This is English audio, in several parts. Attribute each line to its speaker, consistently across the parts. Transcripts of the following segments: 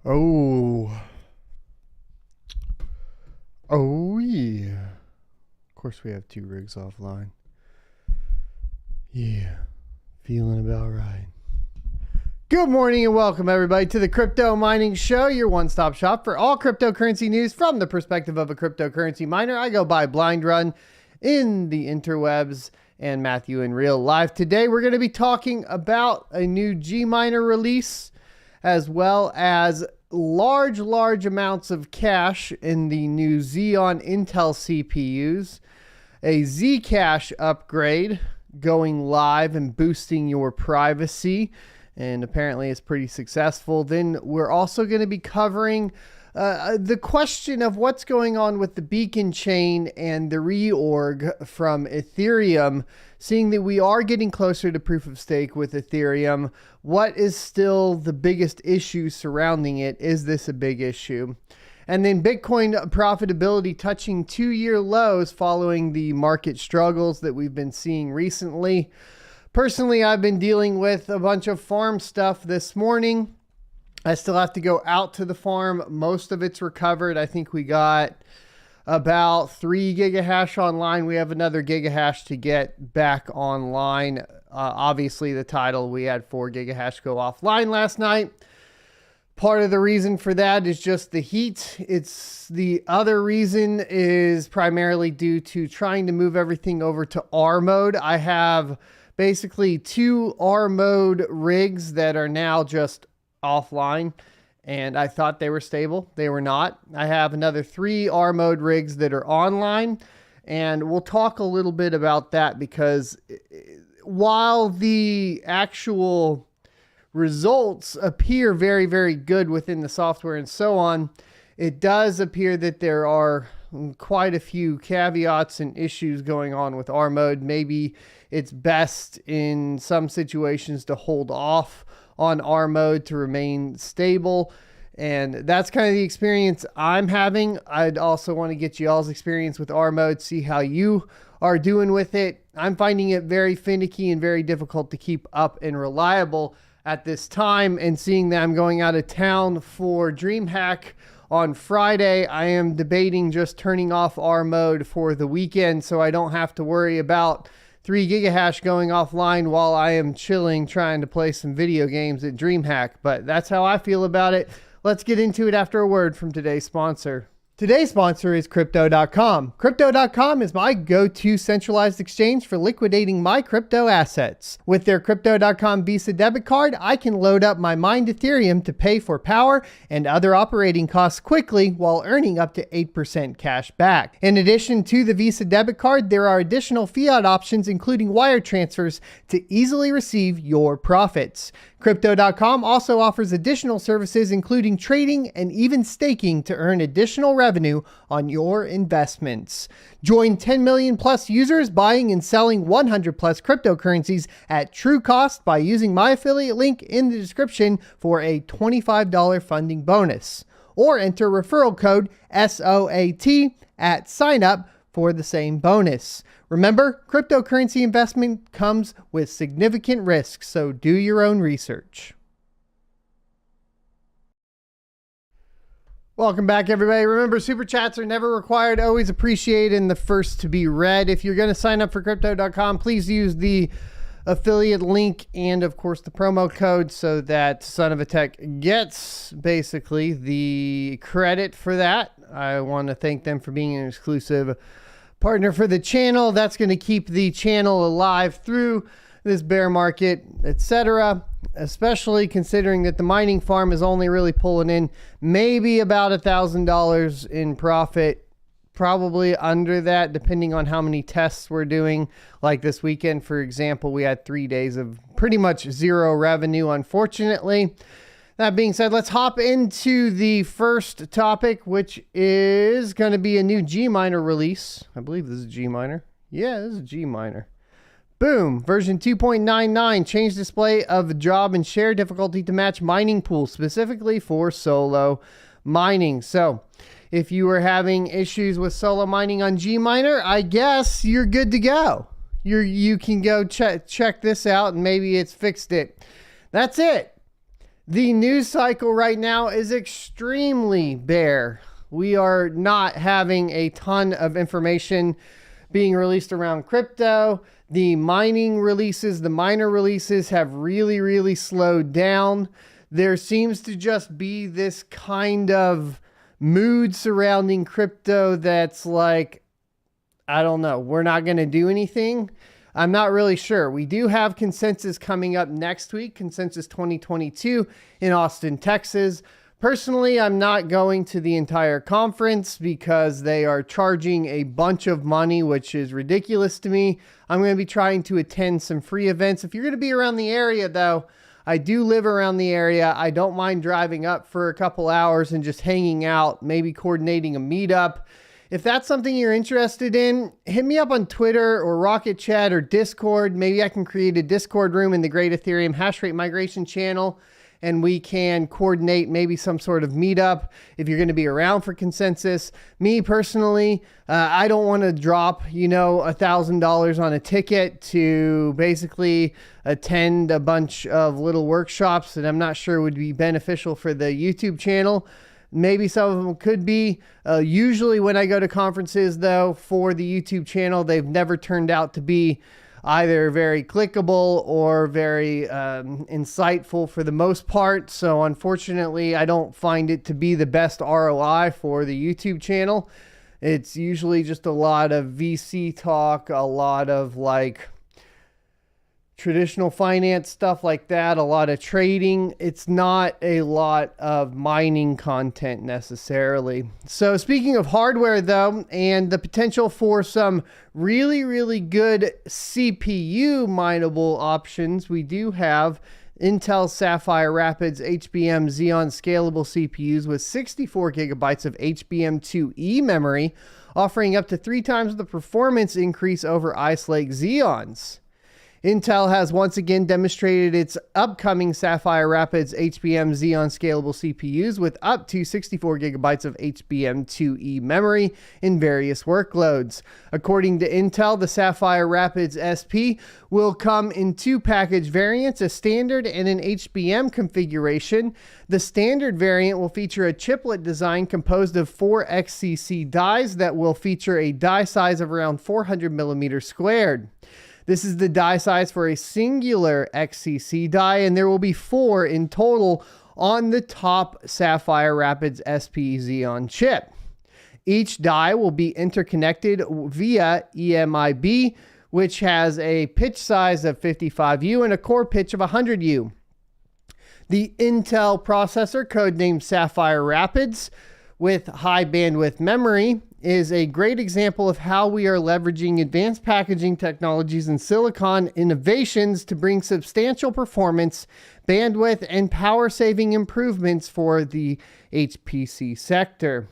Speaker 1: Oh. Oh, yeah. Of course, we have 2 rigs offline. Yeah. Feeling about right. Good morning and welcome, everybody, to the Crypto Mining Show, your one-stop shop for all cryptocurrency news from the perspective of a cryptocurrency miner. I go by Blind Run in the interwebs and Matthew in real life. Today, we're going to be talking about a new G-Miner release, as well as large amounts of cash in the new Xeon Intel CPUs, a Zcash upgrade going live and boosting your privacy, and apparently it's pretty successful. Then we're also going to be covering the question of what's going on with the Beacon chain and the reorg from Ethereum, seeing that we are getting closer to proof of stake with Ethereum. What is still the biggest issue surrounding it? Is this a big issue? And then Bitcoin profitability touching 2-year lows following the market struggles that we've been seeing recently. Personally, I've been dealing with a bunch of farm stuff this morning. I still have to go out to the farm. Most of it's recovered. I think we got about 3 gigahash online. We have another gigahash to get back online. Obviously, the title, we had 4 gigahash go offline last night. Part of the reason for that is just the heat. The other reason is primarily due to trying to move everything over to R mode. I have basically 2 R mode rigs that are now just offline, and I thought they were stable. They were not. I have another 3 R mode rigs that are online, and we'll talk a little bit about that, because while the actual results appear very good within the software and so on, it does appear that there are quite a few caveats and issues going on with R mode. Maybe it's best in some situations to hold off on R mode to remain stable. And that's kind of the experience I'm having. I'd also want to get y'all's experience with R mode, see how you are doing with it. I'm finding it very finicky and very difficult to keep up and reliable at this time. And seeing that I'm going out of town for DreamHack on Friday, I am debating just turning off R mode for the weekend so I don't have to worry about 3 gigahash going offline while I am chilling trying to play some video games at DreamHack. But that's how I feel about it. Let's get into it after a word from today's sponsor. Today's sponsor is Crypto.com. Crypto.com is my go-to centralized exchange for liquidating my crypto assets. With their Crypto.com Visa debit card, I can load up my mined Ethereum to pay for power and other operating costs quickly while earning up to 8% cash back. In addition to the Visa debit card, there are additional fiat options, including wire transfers, to easily receive your profits. Crypto.com also offers additional services, including trading and even staking, to earn additional revenue on your investments. Join 10 million plus users buying and selling 100 plus cryptocurrencies at true cost by using my affiliate link in the description for a $25 funding bonus. Or enter referral code SOAT at sign up for the same bonus. Remember, cryptocurrency investment comes with significant risks, so do your own research. Welcome back, everybody. Remember, super chats are never required, always appreciated, and the first to be read. If you're going to sign up for Crypto.com, please use the affiliate link and, of course, the promo code so that Son of a Tech gets basically the credit for that. I want to thank them for being an exclusive partner for the channel. That's going to keep the channel alive through this bear market, etc., especially considering that the mining farm is only really pulling in maybe about $1,000 in profit, probably under that, depending on how many tests we're doing. Like this weekend, for example, we had 3 days of pretty much zero revenue, unfortunately. That being said, let's hop into the first topic, which is going to be a new G-Miner release. I believe this is G-Miner. Yeah, this is G-Miner. Boom. Version 2.99. Change display of job and share difficulty to match mining pool, specifically for solo mining. So if you were having issues with solo mining on G-Miner, I guess you're good to go. You can go check this out, and maybe it's fixed it. That's it. The news cycle right now is extremely bare. We are not having a ton of information being released around crypto. The mining releases, the miner releases have really slowed down. There seems to just be this kind of mood surrounding crypto that's like, I don't know, we're not going to do anything. I'm not really sure. We do have Consensus coming up next week, Consensus 2022 in Austin, Texas. Personally, I'm not going to the entire conference because they are charging a bunch of money, which is ridiculous to me. I'm going to be trying to attend some free events. If you're going to be around the area, though, I do live around the area. I don't mind driving up for a couple hours and just hanging out, maybe coordinating a meetup. If that's something you're interested in, hit me up on Twitter or Rocket Chat or Discord. Maybe I can create a Discord room in the Great Ethereum Hash Rate Migration channel, and we can coordinate maybe some sort of meetup if you're going to be around for Consensus. Me personally, I don't want to drop, $1,000 on a ticket to basically attend a bunch of little workshops that I'm not sure would be beneficial for the YouTube channel. Maybe some of them could be. Usually when I go to conferences, though, for the YouTube channel, they've never turned out to be either very clickable or very insightful for the most part. So unfortunately, I don't find it to be the best ROI for the YouTube channel. It's usually just a lot of VC talk, a lot of traditional finance stuff like that, a lot of trading. It's not a lot of mining content necessarily. So speaking of hardware though, and the potential for some really good CPU mineable options, we do have Intel Sapphire Rapids HBM Xeon scalable CPUs with 64 gigabytes of HBM2E memory, offering up to 3 times the performance increase over Ice Lake Xeons. Intel has once again demonstrated its upcoming Sapphire Rapids HBM Xeon scalable CPUs with up to 64 gigabytes of HBM2E memory in various workloads. According to Intel, the Sapphire Rapids SP will come in 2 package variants, a standard and an HBM configuration. The standard variant will feature a chiplet design composed of 4 XCC dies that will feature a die size of around 400 millimeters squared. This is the die size for a singular XCC die, and there will be 4 in total on the top Sapphire Rapids SP Xeon chip. Each die will be interconnected via EMIB, which has a pitch size of 55U and a core pitch of 100U. The Intel processor, codenamed Sapphire Rapids, with high bandwidth memory, is a great example of how we are leveraging advanced packaging technologies and silicon innovations to bring substantial performance, bandwidth, and power saving improvements for the HPC sector.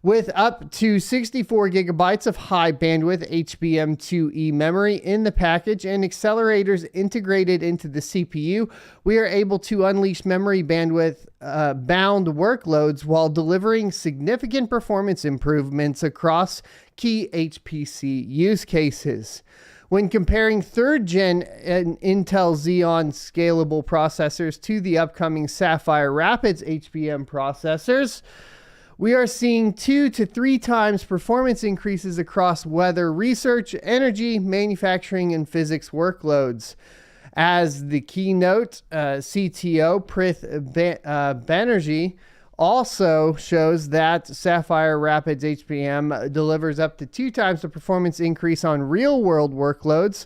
Speaker 1: With up to 64 gigabytes of high bandwidth HBM2E memory in the package and accelerators integrated into the CPU, we are able to unleash memory bandwidth bound workloads while delivering significant performance improvements across key HPC use cases. When comparing 3rd gen Intel Xeon scalable processors to the upcoming Sapphire Rapids HBM processors, we are seeing 2 to 3 times performance increases across weather research, energy, manufacturing, and physics workloads. As the keynote CTO Prith Banerjee also shows that Sapphire Rapids HBM delivers up to 2 times the performance increase on real-world workloads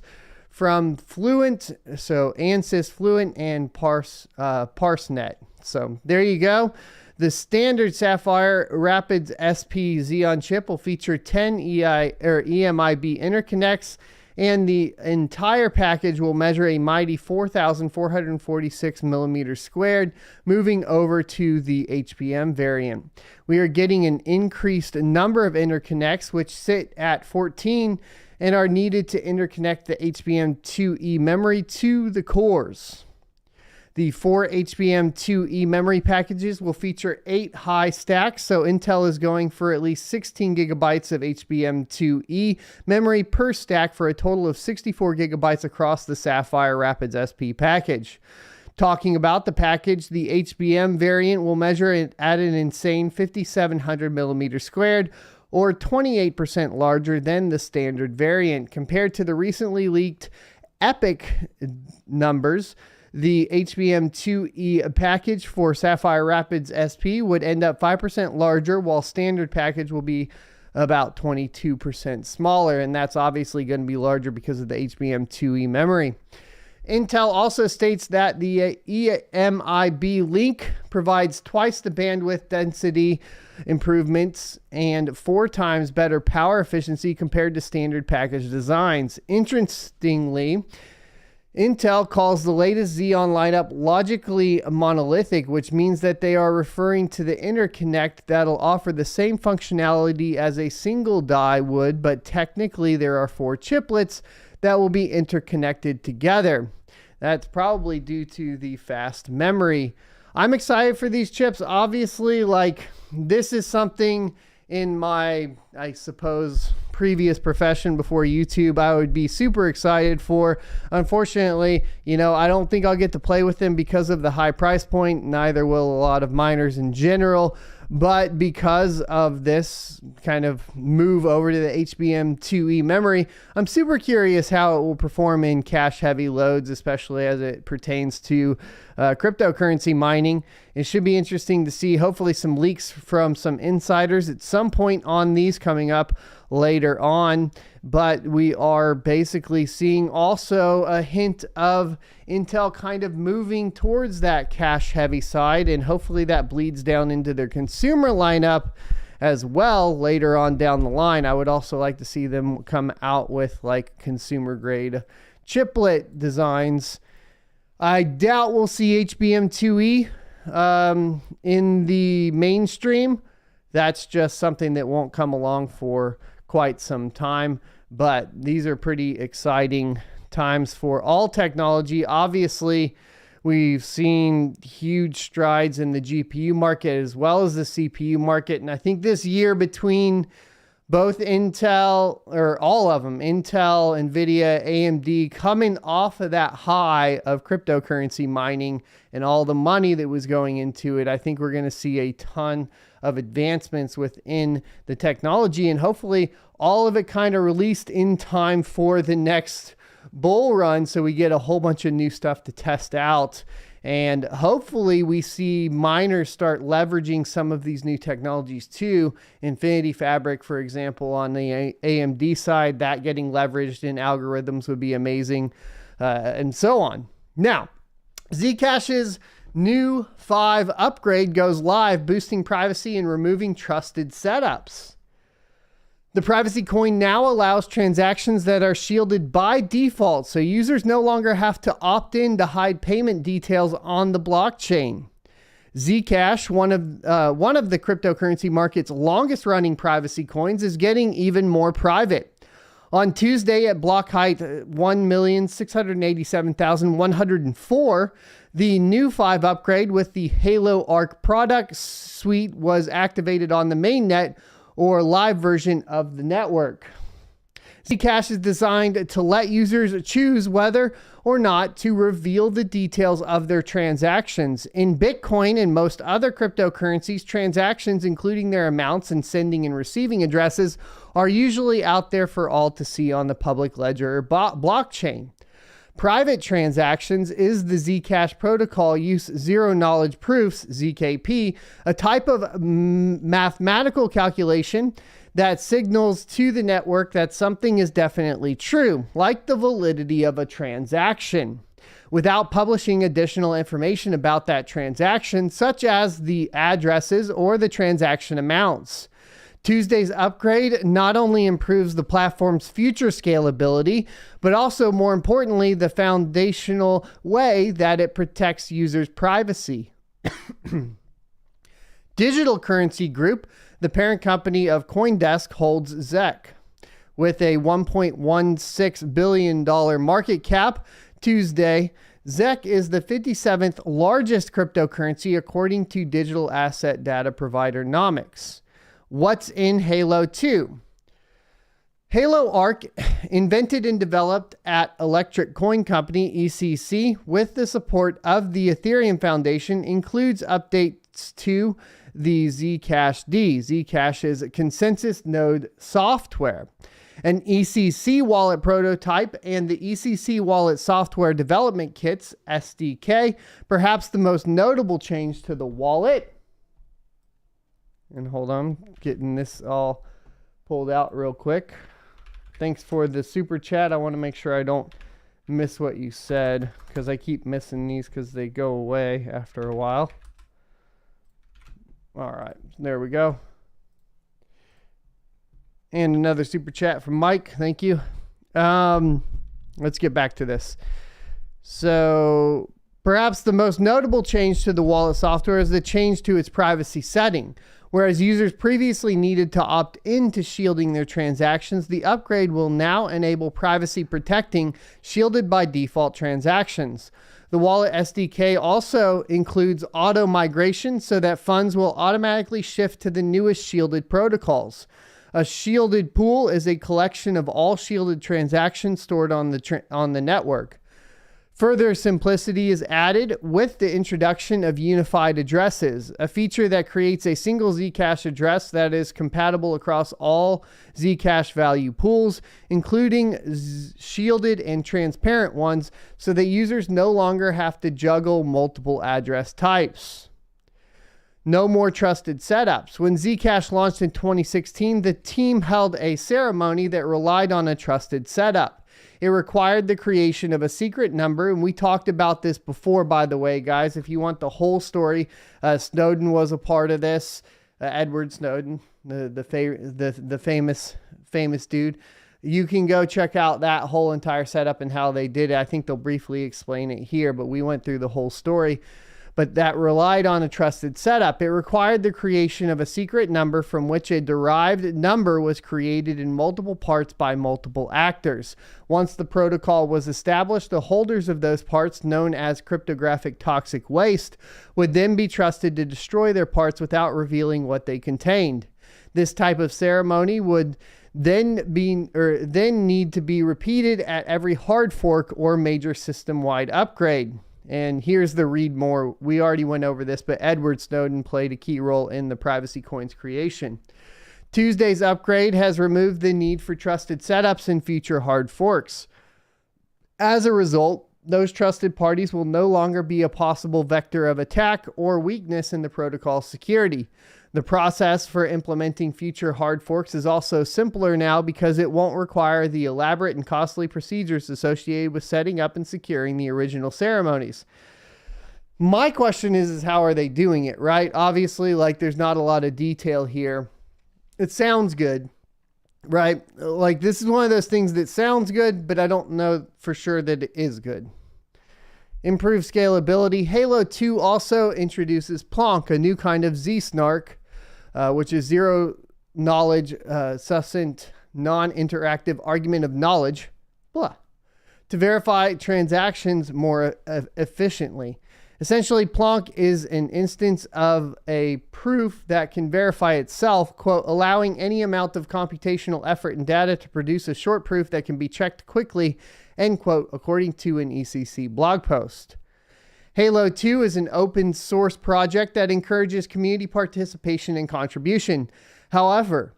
Speaker 1: from Fluent, so ANSYS Fluent and ParseNet. So there you go. The standard Sapphire Rapids SP Xeon chip will feature 10 EMIB interconnects, and the entire package will measure a mighty 4,446 millimeters squared, moving over to the HBM variant. We are getting an increased number of interconnects, which sit at 14 and are needed to interconnect the HBM2E memory to the cores. The 4 HBM2E memory packages will feature 8 high stacks, so Intel is going for at least 16 gigabytes of HBM2E memory per stack for a total of 64 gigabytes across the Sapphire Rapids SP package. Talking about the package, the HBM variant will measure it at an insane 5,700 millimeters squared, or 28% larger than the standard variant. Compared to the recently leaked Epic numbers, the HBM2E package for Sapphire Rapids SP would end up 5% larger, while standard package will be about 22% smaller, and that's obviously going to be larger because of the HBM2E memory. Intel also states that the EMIB link provides twice the bandwidth density improvements and 4 times better power efficiency compared to standard package designs. Interestingly, Intel calls the latest Xeon lineup logically monolithic, which means that they are referring to the interconnect that'll offer the same functionality as a single die would, but technically there are 4 chiplets that will be interconnected together. That's probably due to the fast memory. I'm excited for these chips. Obviously, like, this is something in my, I suppose, previous profession before YouTube I would be super excited for. Unfortunately, I don't think I'll get to play with them because of the high price point. Neither will a lot of miners in general. But because of this kind of move over to the HBM2E memory, I'm super curious how it will perform in cache-heavy loads, especially as it pertains to cryptocurrency mining. It should be interesting to see, hopefully, some leaks from some insiders at some point on these coming up later on. But we are basically seeing also a hint of Intel kind of moving towards that cache-heavy side, and hopefully that bleeds down into their consumer lineup as well later on down the line. I would also like to see them come out with like consumer-grade chiplet designs. I doubt we'll see HBM2E in the mainstream. That's just something that won't come along for quite some time, but these are pretty exciting times for all technology. Obviously, we've seen huge strides in the GPU market as well as the CPU market, and I think this year between both Intel, or all of them, Intel, Nvidia, AMD, coming off of that high of cryptocurrency mining and all the money that was going into it, I think we're going to see a ton of advancements within the technology, and hopefully all of it kind of released in time for the next bull run, so we get a whole bunch of new stuff to test out. And hopefully we see miners start leveraging some of these new technologies too. Infinity Fabric, for example, on the AMD side, that getting leveraged in algorithms would be amazing, and so on. Now, Zcash's new 5 upgrade goes live, boosting privacy and removing trusted setups. The privacy coin now allows transactions that are shielded by default, so users no longer have to opt in to hide payment details on the blockchain. Zcash, one of the cryptocurrency market's longest running privacy coins, is getting even more private. On Tuesday at block height 1,687,104, the new 5 upgrade with the Halo Arc product suite was activated on the mainnet, or live version of the network. Zcash is designed to let users choose whether or not to reveal the details of their transactions. In Bitcoin and most other cryptocurrencies, transactions, including their amounts and sending and receiving addresses, are usually out there for all to see on the public ledger or blockchain. Private transactions is the Zcash protocol use zero-knowledge proofs, ZKP, a type of mathematical calculation that signals to the network that something is definitely true, like the validity of a transaction, without publishing additional information about that transaction, such as the addresses or the transaction amounts. Tuesday's upgrade not only improves the platform's future scalability, but also, more importantly, the foundational way that it protects users' privacy. Digital Currency Group, the parent company of CoinDesk, holds ZEC. With a $1.16 billion market cap Tuesday, ZEC is the 57th largest cryptocurrency according to digital asset data provider Nomics. What's in Halo 2? Halo Arc, invented and developed at Electric Coin Company, ECC, with the support of the Ethereum Foundation, includes updates to the Zcash D. Zcash is a consensus node software, an ECC wallet prototype, and the ECC wallet software development kits, SDK. Perhaps the most notable change to the wallet, and hold on, getting this all pulled out real quick. Thanks for the super chat. I want to make sure I don't miss what you said, because I keep missing these because they go away after a while. All right, there we go. And another super chat from Mike. Thank you. Let's get back to this. So perhaps the most notable change to the wallet software is the change to its privacy setting. Whereas users previously needed to opt into shielding their transactions, the upgrade will now enable privacy protecting shielded by default transactions. The wallet SDK also includes auto migration so that funds will automatically shift to the newest shielded protocols. A shielded pool is a collection of all shielded transactions stored on the network. Further simplicity is added with the introduction of unified addresses, a feature that creates a single Zcash address that is compatible across all Zcash value pools, including shielded and transparent ones, so that users no longer have to juggle multiple address types. No more trusted setups. When Zcash launched in 2016, the team held a ceremony that relied on a trusted setup. It required the creation of a secret number, and we talked about this before, by the way, guys. If you want the whole story, Snowden was a part of this. Edward Snowden, the famous dude. You can go check out that whole entire setup and how they did it. I think they'll briefly explain it here, but we went through the whole story. But that relied on a trusted setup. It required the creation of a secret number from which a derived number was created in multiple parts by multiple actors. Once the protocol was established, the holders of those parts, known as cryptographic toxic waste, would then be trusted to destroy their parts without revealing what they contained. This type of ceremony would then need to be repeated at every hard fork or major system-wide upgrade. And here's the read more. We already went over this, but Edward Snowden played a key role in the Privacy Coin's creation. Tuesday's upgrade has removed the need for trusted setups in future hard forks. As a result, those trusted parties will no longer be a possible vector of attack or weakness in the protocol's security. The process for implementing future hard forks is also simpler now because it won't require the elaborate and costly procedures associated with setting up and securing the original ceremonies. My question is how are they doing it, right? Obviously, like, there's not a lot of detail here. It sounds good, right? Like, this is one of those things that sounds good, but I don't know for sure that it is good. Improved scalability. Halo 2 also introduces Plonk, a new kind of Z-snark, which is zero knowledge, succinct, non-interactive argument of knowledge, to verify transactions more efficiently. Essentially, Plonk is an instance of a proof that can verify itself, quote, allowing any amount of computational effort and data to produce a short proof that can be checked quickly, end quote, according to an ECC blog post. Halo 2 is an open source project that encourages community participation and contribution. However,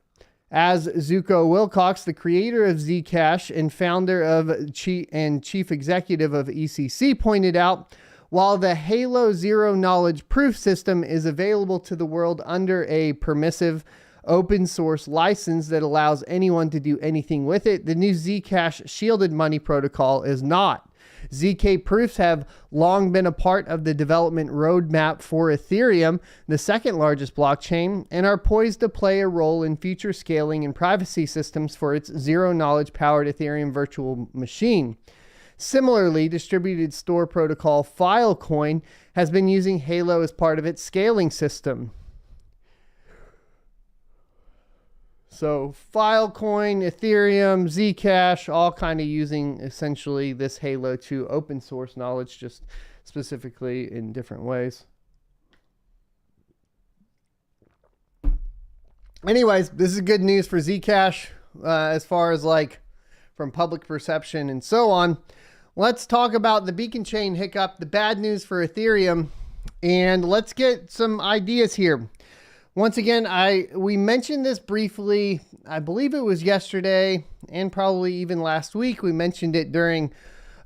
Speaker 1: as Zuko Wilcox, the creator of Zcash and founder of chief executive of ECC, pointed out, while the Halo Zero Knowledge Proof system is available to the world under a permissive open source license that allows anyone to do anything with it, the new Zcash shielded money protocol is not. ZK proofs have long been a part of the development roadmap for Ethereum, the second largest blockchain, and are poised to play a role in future scaling and privacy systems for its zero-knowledge powered Ethereum virtual machine. Similarly, distributed store protocol Filecoin has been using Halo as part of its scaling system. So Filecoin, Ethereum, Zcash, all kind of using essentially this Halo 2 open source knowledge, just specifically in different ways. Anyways, this is good news for Zcash. as far as like from public perception and so on. Let's talk about the beacon chain hiccup, the bad news for Ethereum, and let's get some ideas here. Once again, we mentioned this briefly, I believe it was yesterday and probably even last week. We mentioned it during,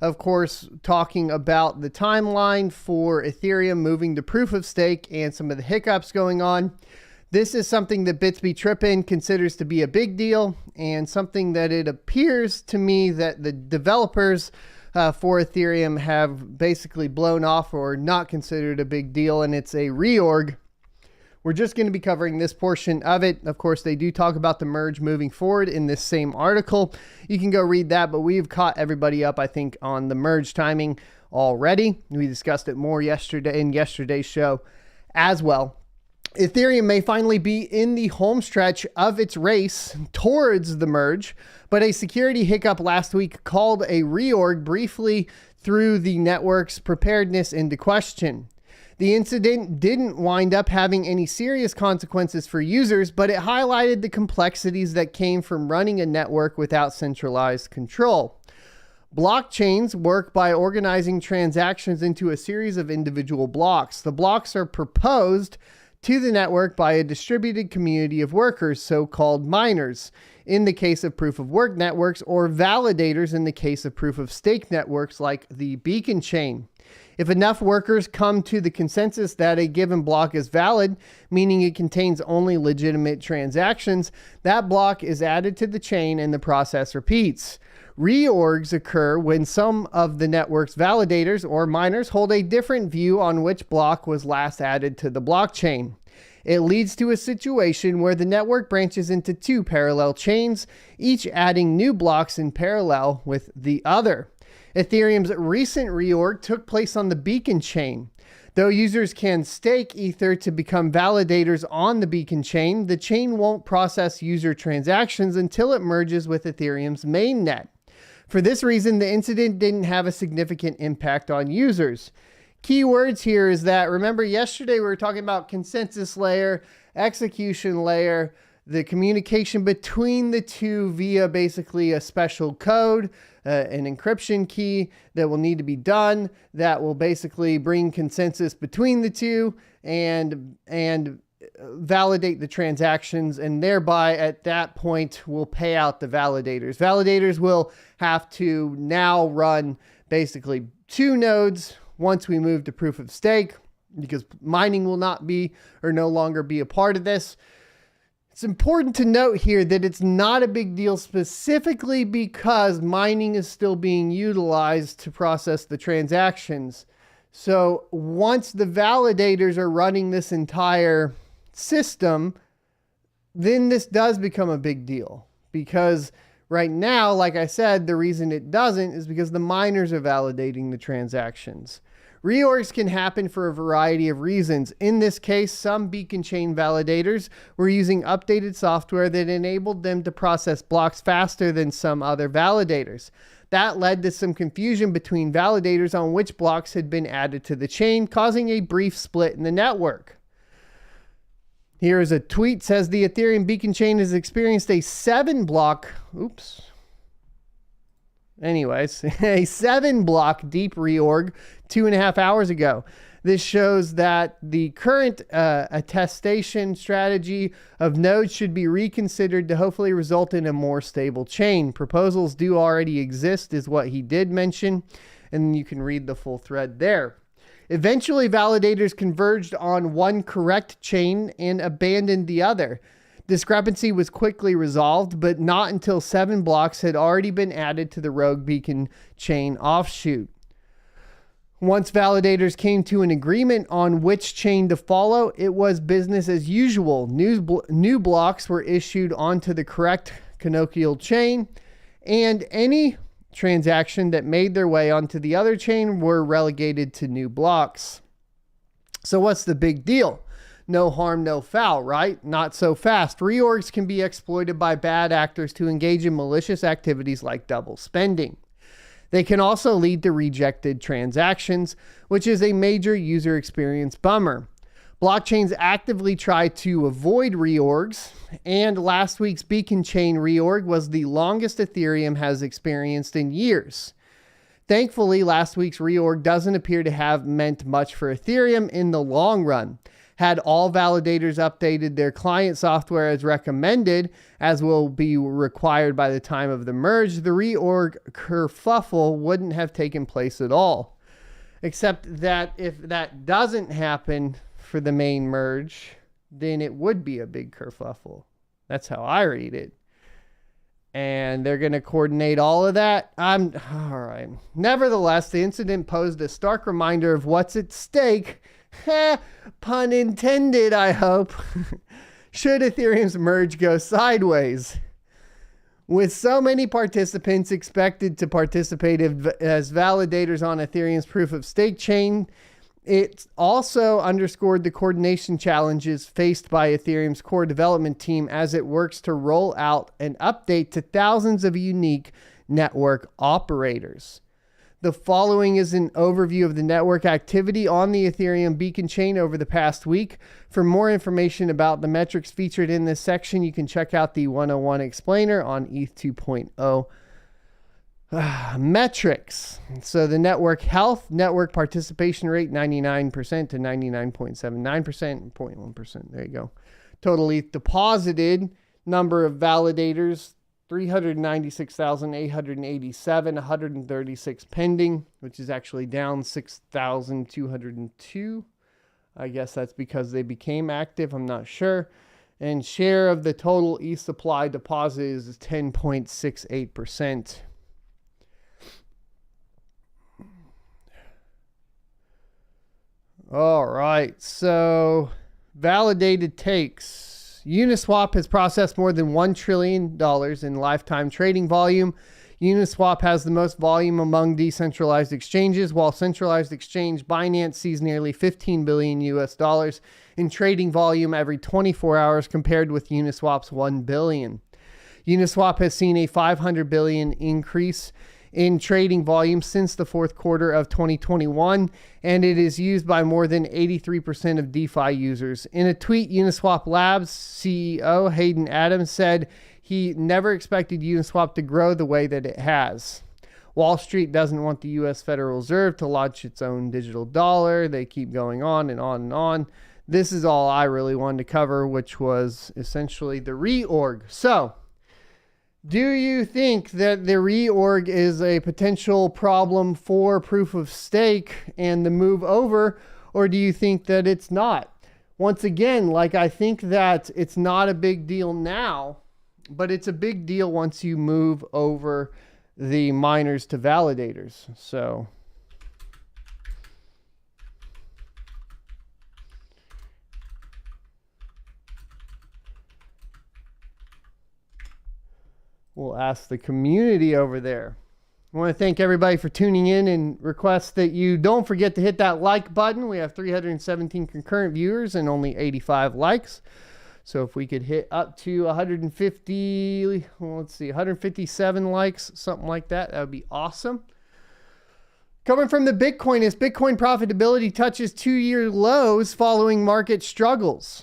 Speaker 1: of course, talking about the timeline for Ethereum moving to proof of stake and some of the hiccups going on. This is something that Bitsby Trippin considers to be a big deal, and something that it appears to me that the developers for Ethereum have basically blown off or not considered a big deal, and it's a reorg. We're just going to be covering this portion of it. Of course, they do talk about the merge moving forward in this same article. You can go read that, but we've caught everybody up, I think, on the merge timing already. We discussed it more yesterday in yesterday's show as well. Ethereum may finally be in the home stretch of its race towards the merge, but a security hiccup last week called a reorg briefly threw the network's preparedness into question. The incident didn't wind up having any serious consequences for users, but it highlighted the complexities that came from running a network without centralized control. Blockchains work by organizing transactions into a series of individual blocks. The blocks are proposed to the network by a distributed community of workers, so-called miners, in the case of proof-of-work networks, or validators in the case of proof-of-stake networks like the beacon chain. If enough workers come to the consensus that a given block is valid, meaning it contains only legitimate transactions, that block is added to the chain and the process repeats. Reorgs occur when some of the network's validators or miners hold a different view on which block was last added to the blockchain. It leads to a situation where the network branches into two parallel chains, each adding new blocks in parallel with the other. Ethereum's recent reorg took place on the beacon chain. Though users can stake Ether to become validators on the beacon chain, the chain won't process user transactions until it merges with Ethereum's mainnet. For this reason, the incident didn't have a significant impact on users. Keywords here is that, remember yesterday we were talking about consensus layer, execution layer, the communication between the two via basically a special code, an encryption key that will need to be done that will basically bring consensus between the two and validate the transactions, and thereby at that point will pay out the validators. Validators will have to now run basically two nodes once we move to proof of stake, because mining will not be or no longer be a part of this. It's important to note here that it's not a big deal specifically because mining is still being utilized to process the transactions. So once the validators are running this entire system, then this does become a big deal, because right now, like I said, the reason it doesn't is because the miners are validating the transactions. Reorgs can happen for a variety of reasons. In this case, some beacon chain validators were using updated software that enabled them to process blocks faster than some other validators. That led to some confusion between validators on which blocks had been added to the chain, causing a brief split in the network. Here is a tweet, says the Ethereum beacon chain has experienced a 7-block deep reorg 2.5 hours ago. This shows that the current attestation strategy of nodes should be reconsidered to hopefully result in a more stable chain. Proposals do already exist, is what he did mention, and you can read the full thread there. Eventually, validators converged on one correct chain and abandoned the other. Discrepancy was quickly resolved, but not until 7 blocks had already been added to the rogue beacon chain offshoot. Once validators came to an agreement on which chain to follow, it was business as usual. New blocks were issued onto the correct canonical chain, and any transaction that made their way onto the other chain were relegated to new blocks. So what's the big deal? No harm, no foul, right? Not so fast. Reorgs can be exploited by bad actors to engage in malicious activities like double spending. They can also lead to rejected transactions, which is a major user experience bummer. Blockchains actively try to avoid reorgs, and last week's Beacon Chain reorg was the longest Ethereum has experienced in years. Thankfully, last week's reorg doesn't appear to have meant much for Ethereum in the long run. Had all validators updated their client software as recommended, as will be required by the time of the merge, the reorg kerfuffle wouldn't have taken place at all. Except that if that doesn't happen for the main merge, then it would be a big kerfuffle. That's how I read it. And they're going to coordinate all of that. All right. Nevertheless, the incident posed a stark reminder of what's at stake. Pun intended, I hope. Should Ethereum's merge go sideways? With so many participants expected to participate as validators on Ethereum's proof of stake chain, it also underscored the coordination challenges faced by Ethereum's core development team as it works to roll out an update to thousands of unique network operators. The following is an overview of the network activity on the Ethereum Beacon chain over the past week. For more information about the metrics featured in this section, you can check out the 101 explainer on ETH 2.0. Metrics. So the network health, network participation rate 99% to 99.79%, 0.1%. There you go. Total ETH deposited, number of validators 396,887, 136 pending, which is actually down 6,202. I guess that's because they became active. I'm not sure. And share of the total ETH supply deposit is 10.68%. All right, so validated takes. Uniswap has processed more than $1 trillion in lifetime trading volume. Uniswap has the most volume among decentralized exchanges, while centralized exchange Binance sees nearly $15 billion in trading volume every 24 hours compared with Uniswap's $1 billion. Uniswap has seen a $500 billion increase in trading volume since the fourth quarter of 2021, and it is used by more than 83% of DeFi users. In a tweet, Uniswap Labs CEO Hayden Adams said he never expected Uniswap to grow the way that it has. Wall Street doesn't want the U.S. Federal Reserve to launch its own digital dollar. They keep going on and on and on. This is all I really wanted to cover, which was essentially the reorg. So, do you think that the reorg is a potential problem for proof of stake and the move over, or do you think that it's not? Once again, I think that it's not a big deal now, but it's a big deal once you move over the miners to validators. So we'll ask the community over there. I want to thank everybody for tuning in and request that you don't forget to hit that like button. We have 317 concurrent viewers and only 85 likes. So if we could hit up to 157 likes, something like that, that would be awesome. Coming from the Bitcoin, as Bitcoin profitability touches 2-year lows following market struggles.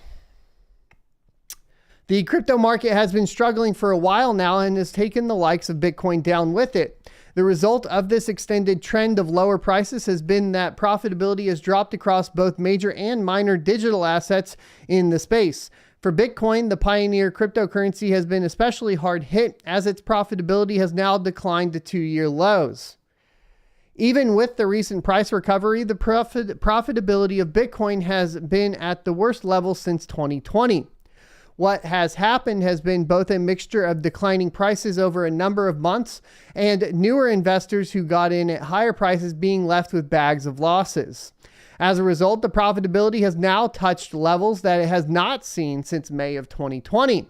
Speaker 1: The crypto market has been struggling for a while now and has taken the likes of Bitcoin down with it. The result of this extended trend of lower prices has been that profitability has dropped across both major and minor digital assets in the space. For Bitcoin, the pioneer cryptocurrency has been especially hard hit as its profitability has now declined to 2-year lows. Even with the recent price recovery, the profitability of Bitcoin has been at the worst level since 2020. What has happened has been both a mixture of declining prices over a number of months and newer investors who got in at higher prices being left with bags of losses. As a result, the profitability has now touched levels that it has not seen since May of 2020.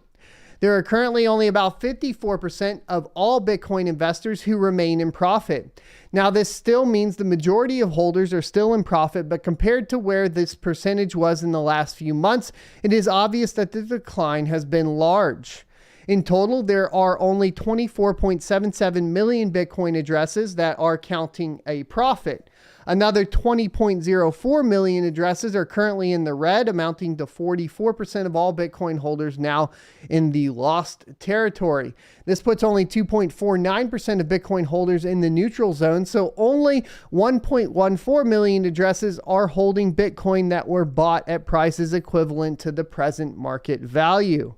Speaker 1: There are currently only about 54% of all Bitcoin investors who remain in profit. Now, this still means the majority of holders are still in profit, but compared to where this percentage was in the last few months, it is obvious that the decline has been large. In total, there are only 24.77 million Bitcoin addresses that are counting a profit. Another 20.04 million addresses are currently in the red, amounting to 44% of all Bitcoin holders now in the lost territory. This puts only 2.49% of Bitcoin holders in the neutral zone, so only 1.14 million addresses are holding Bitcoin that were bought at prices equivalent to the present market value.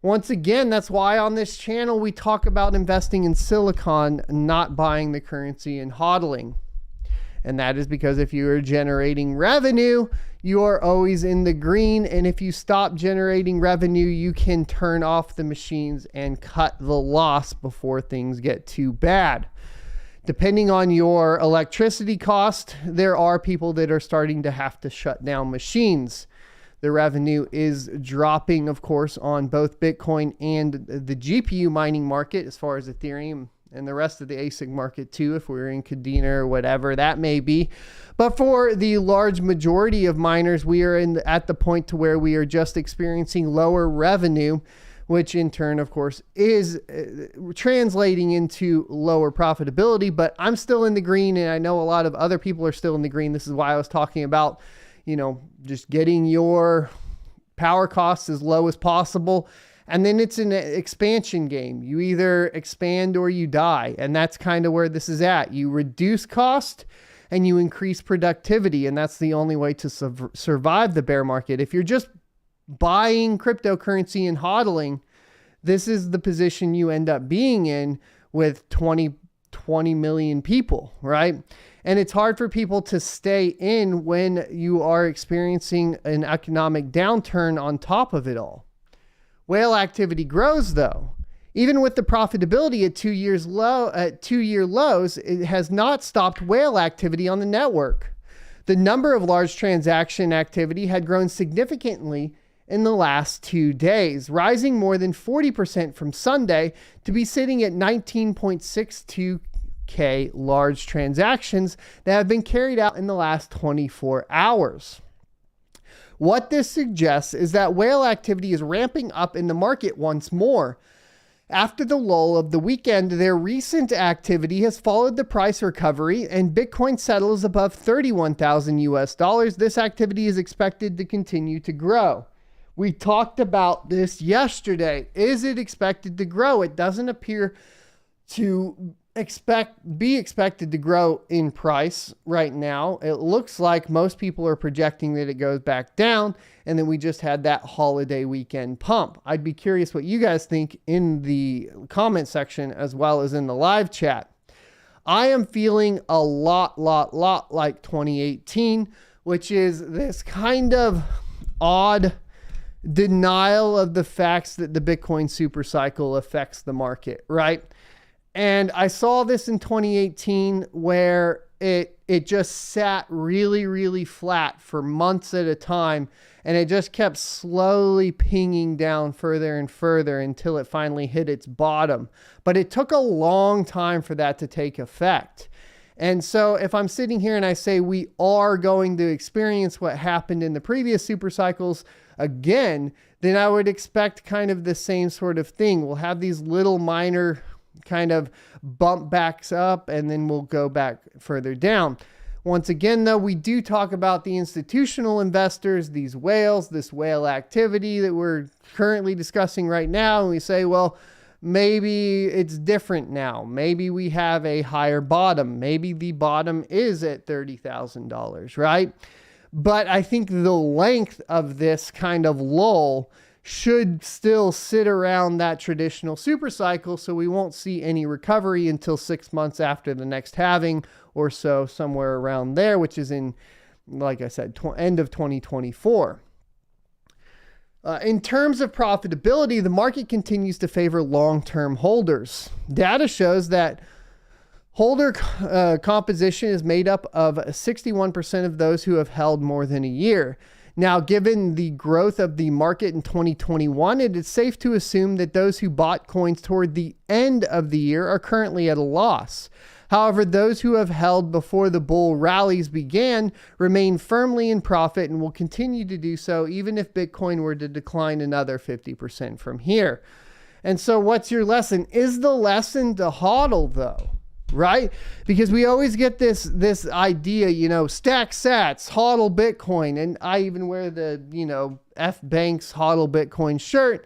Speaker 1: Once again, that's why on this channel we talk about investing in silicon, not buying the currency and hodling. And that is because if you are generating revenue, you are always in the green. And if you stop generating revenue, you can turn off the machines and cut the loss before things get too bad. Depending on your electricity cost, there are people that are starting to have to shut down machines. The revenue is dropping, of course, on both Bitcoin and the GPU mining market, as far as Ethereum and the rest of the Asic market too, if we're in Kadena or whatever that may be. But for the large majority of miners, we are at the point to where we are just experiencing lower revenue, which in turn, of course, is translating into lower profitability. But I'm still in the green, and I know a lot of other people are still in the green. This is why I was talking about, just getting your power costs as low as possible. And then it's an expansion game. You either expand or you die. And that's kind of where this is at. You reduce cost and you increase productivity. And that's the only way to survive the bear market. If you're just buying cryptocurrency and hodling, this is the position you end up being in with 20 million people, right? And it's hard for people to stay in when you are experiencing an economic downturn on top of it all. Whale activity grows though. Even with the profitability at 2-year lows, it has not stopped whale activity on the network. The number of large transaction activity had grown significantly in the last 2 days, rising more than 40% from Sunday to be sitting at 19.62K large transactions that have been carried out in the last 24 hours. What this suggests is that whale activity is ramping up in the market once more. After the lull of the weekend, their recent activity has followed the price recovery, and Bitcoin settles above 31,000 US dollars. This activity is expected to continue to grow. We talked about this yesterday. Is it expected to grow? It doesn't appear to be expected to grow in price right now. It looks like most people are projecting that it goes back down, and then we just had that holiday weekend pump. I'd be curious what you guys think in the comment section as well as in the live chat. I am feeling a lot like 2018, which is this kind of odd denial of the facts that the Bitcoin super cycle affects the market, right? And I saw this in 2018 where it just sat really flat for months at a time, and it just kept slowly pinging down further and further until it finally hit its bottom. But it took a long time for that to take effect. And so if I'm sitting here and I say we are going to experience what happened in the previous super cycles again, then I would expect kind of the same sort of thing. We'll have these little minor kind of bump backs up, and then we'll go back further down. Once again, though, we do talk about the institutional investors, these whales, this whale activity that we're currently discussing right now. And we say, well, maybe it's different now. Maybe we have a higher bottom. Maybe the bottom is at $30,000, right? But I think the length of this kind of lull should still sit around that traditional super cycle, so we won't see any recovery until 6 months after the next halving or so, somewhere around there, which is in, like I said, end of 2024. In terms of profitability, the market continues to favor long-term holders. Data shows that holder composition is made up of 61% of those who have held more than a year. Now, given the growth of the market in 2021, it is safe to assume that those who bought coins toward the end of the year are currently at a loss. However, those who have held before the bull rallies began remain firmly in profit and will continue to do so even if Bitcoin were to decline another 50% from here. And so what's your lesson? Is the lesson to hodl, though? right? Because we always get this idea, you know, stack sats, hodl Bitcoin. And I even wear the, you know, F Banks hodl Bitcoin shirt.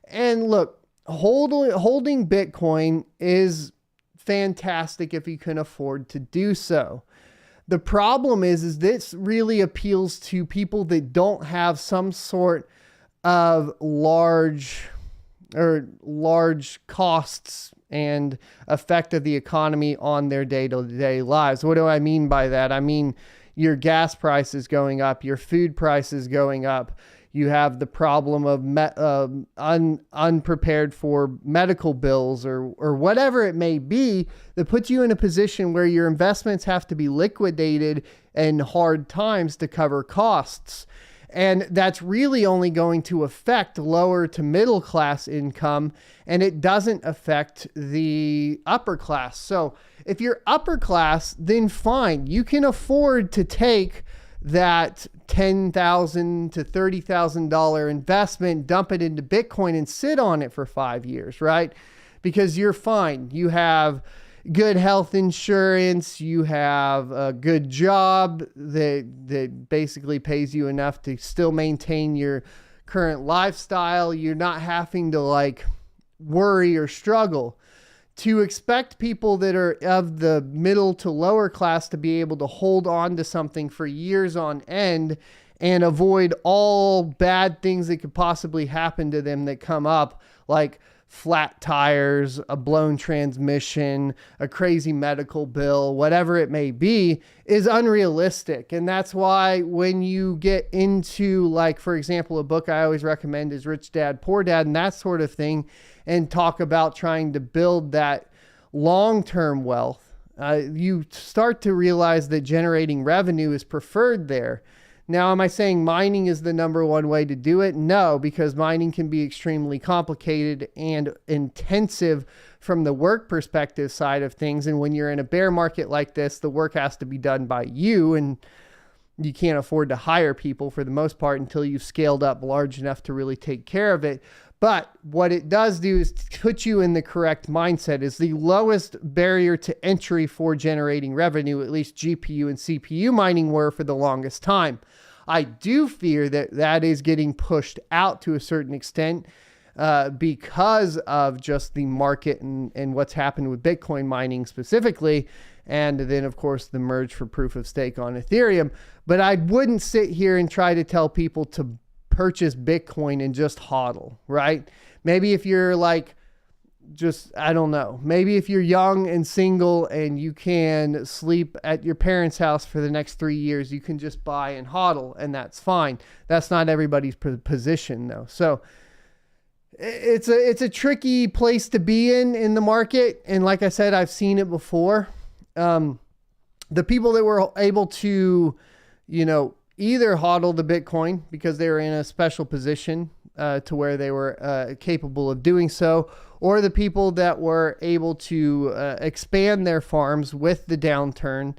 Speaker 1: And look, holding Bitcoin is fantastic if you can afford to do so. The problem is this really appeals to people that don't have some sort of large costs and effect of the economy on their day-to-day lives. What do I mean by that? I mean, your gas prices going up, your food prices going up. You have the problem of unprepared for medical bills or whatever it may be that puts you in a position where your investments have to be liquidated in hard times to cover costs. And that's really only going to affect lower to middle class income, and it doesn't affect the upper class. So if you're upper class, then fine, you can afford to take that $10,000 to $30,000 investment, dump it into Bitcoin and sit on it for 5 years, right? Because you're fine. You have good health insurance, you have a good job that basically pays you enough to still maintain your current lifestyle. You're not having to like worry or struggle. To expect people that are of the middle to lower class to be able to hold on to something for years on end and avoid all bad things that could possibly happen to them that come up, like flat tires, a blown transmission, a crazy medical bill, whatever it may be, is unrealistic. And that's why when you get into, like, for example, a book I always recommend is Rich Dad, Poor Dad, and that sort of thing, and talk about trying to build that long-term wealth, you start to realize that generating revenue is preferred there. Now, am I saying mining is the number one way to do it? No, because mining can be extremely complicated and intensive from the work perspective side of things. And when you're in a bear market like this, the work has to be done by you, and you can't afford to hire people for the most part until you've scaled up large enough to really take care of it. But what it does do is put you in the correct mindset. Is the lowest barrier to entry for generating revenue, at least GPU and CPU mining were for the longest time. I do fear that that is getting pushed out to a certain extent because of just the market and what's happened with Bitcoin mining specifically. And then, of course, the merge for proof of stake on Ethereum. But I wouldn't sit here and try to tell people to purchase Bitcoin and just hodl, right? Maybe if you're like, just, I don't know, maybe if you're young and single and you can sleep at your parents' house for the next 3 years, you can just buy and hodl, and that's fine. That's not everybody's position though. So it's a tricky place to be in the market. And like I said, I've seen it before. The people that were able to, you know, either hodl the Bitcoin because they were in a special position to where they were capable of doing so, or the people that were able to expand their farms with the downturn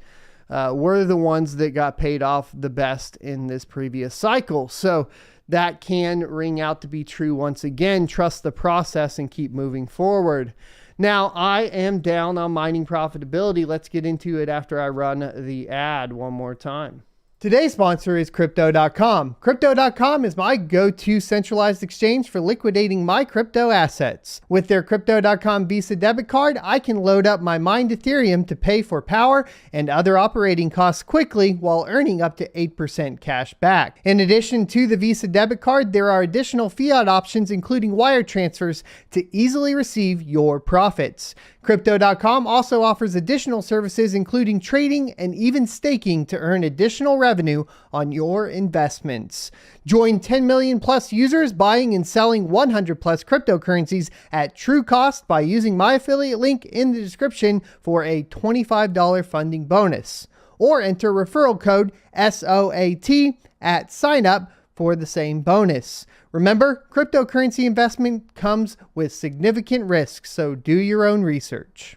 Speaker 1: were the ones that got paid off the best in this previous cycle. So that can ring out to be true once again. Trust the process and keep moving forward. Now, I am down on mining profitability. Let's get into it after I run the ad one more time. Today's sponsor is Crypto.com. Crypto.com is my go-to centralized exchange for liquidating my crypto assets. With their Crypto.com Visa debit card, I can load up my mined Ethereum to pay for power and other operating costs quickly while earning up to 8% cash back. In addition to the Visa debit card, there are additional fiat options, including wire transfers, to easily receive your profits. Crypto.com also offers additional services, including trading and even staking, to earn additional revenue on your investments. Join 10 million plus users buying and selling 100 plus cryptocurrencies at true cost by using my affiliate link in the description for a $25 funding bonus. Or enter referral code SOAT at sign up for the same bonus. Remember, cryptocurrency investment comes with significant risks, so do your own research.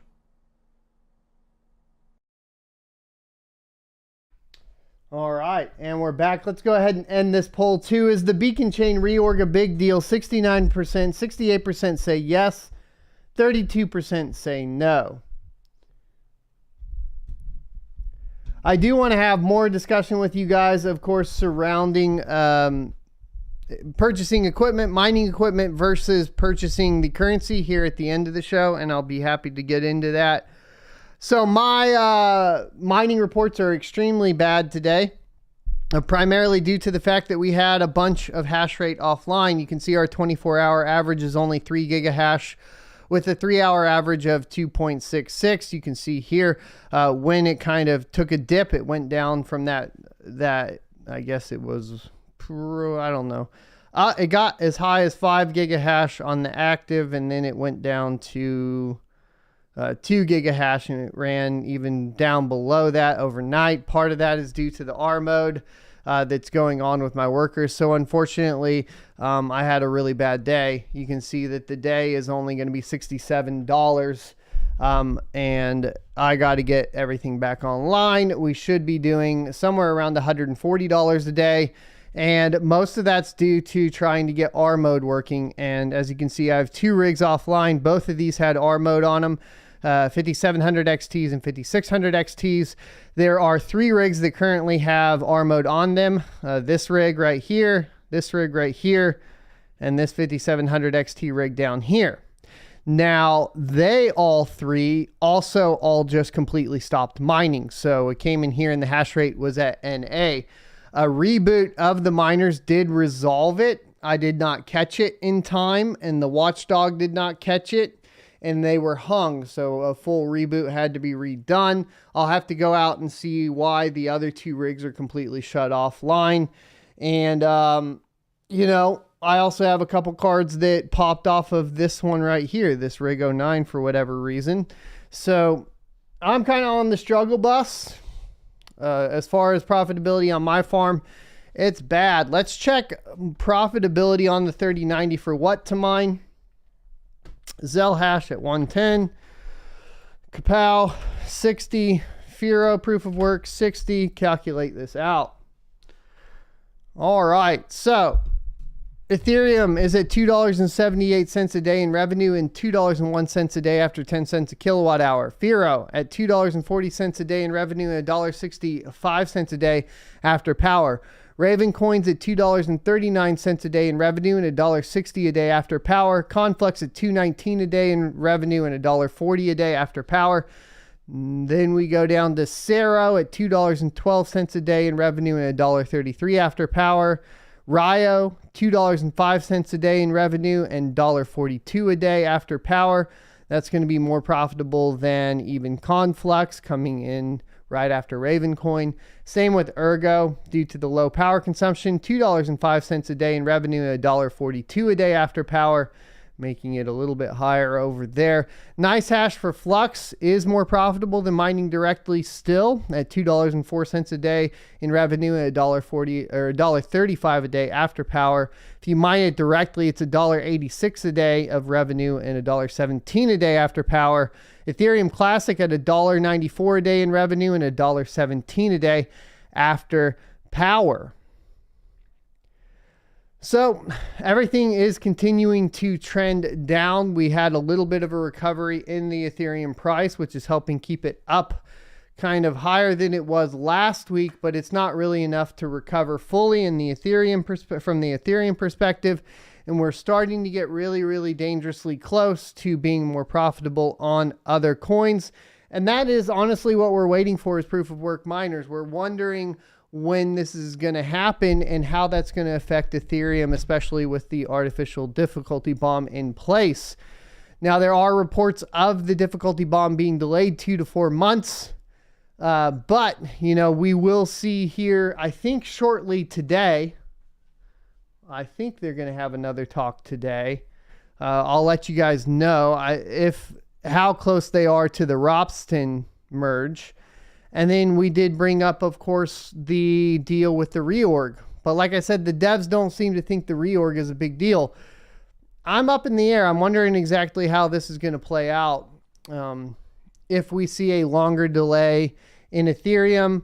Speaker 1: All right, and we're back. Let's go ahead and end this poll too. Is the Beacon Chain reorg a big deal? 69%, 68% say yes, 32% say no. I do want to have more discussion with you guys, of course, surrounding purchasing equipment, mining equipment versus purchasing the currency here at the end of the show, and I'll be happy to get into that. So my mining reports are extremely bad today, primarily due to the fact that we had a bunch of hash rate offline. You can see our 24-hour average is only 3 gigahash with a 3-hour average of 2.66. You can see here when it kind of took a dip, it went down from that I guess it was, I don't know. It got as high as 5 gigahash on the active, and then it went down to 2 gigahash, and it ran even down below that overnight. Part of that is due to the R mode that's going on with my workers. So unfortunately, I had a really bad day. You can see that the day is only going to be $67, and I got to get everything back online. We should be doing somewhere around $140 a day. And most of that's due to trying to get R mode working. And as you can see, I have 2 rigs offline. Both of these had R mode on them. 5700 XTs and 5600 XTs. There are 3 rigs that currently have R mode on them. This rig right here, this rig right here, and this 5700 XT rig down here. Now, they all 3 also all just completely stopped mining. So it came in here and the hash rate was at NA. A reboot of the miners did resolve it. I did not catch it in time, and the watchdog did not catch it, and they were hung, so a full reboot had to be redone. I'll have to go out and see why the other 2 rigs are completely shut offline. And, you know, I also have a couple cards that popped off of this one right here, this Rig 09 for whatever reason. So I'm kind of on the struggle bus. As far as profitability on my farm, it's bad. Let's check profitability on the 3090 for what to mine. Zell hash at 110, Kapow 60, Firo proof of work 60. Calculate this out. All right, so Ethereum is at $2.78 a day in revenue and $2.01 a day after 10 cents a kilowatt hour. Firo at $2.40 a day in revenue and $1.65 a day after power. Ravencoin's at $2.39 a day in revenue and $1.60 a day after power. Conflux at $2.19 a day in revenue and $1.40 a day after power. Then we go down to Cero at $2.12 a day in revenue and $1.33 after power. Rio, $2.05 a day in revenue and $1.42 a day after power. That's going to be more profitable than even Conflux, coming in right after Ravencoin. Same with Ergo, due to the low power consumption, $2.05 a day in revenue and $1.42 a day after power, making it a little bit higher over there. Nice hash for Flux is more profitable than mining directly still at $2.04 a day in revenue and $1.40 or $1.35 a day after power. If you mine it directly, it's $1.86 a day of revenue and $1.17 a day after power. Ethereum Classic at $1.94 a day in revenue and $1.17 a day after power. So everything is continuing to trend down. We had a little bit of a recovery in the Ethereum price, which is helping keep it up kind of higher than it was last week, but it's not really enough to recover fully in the Ethereum from the Ethereum perspective. And we're starting to get really, really dangerously close to being more profitable on other coins. And that is honestly what we're waiting for as proof of work miners. We're wondering when this is going to happen and how that's going to affect Ethereum, especially with the artificial difficulty bomb in place. Now, there are reports of the difficulty bomb being delayed 2 to 4 months. But, you know, we will see here, I think shortly today. I think they're going to have another talk today. I'll let you guys know how close they are to the Ropsten merge. And then we did bring up, of course, the deal with the reorg. But like I said, the devs don't seem to think the reorg is a big deal. I'm up in the air. I'm wondering exactly how this is going to play out. If we see a longer delay in Ethereum,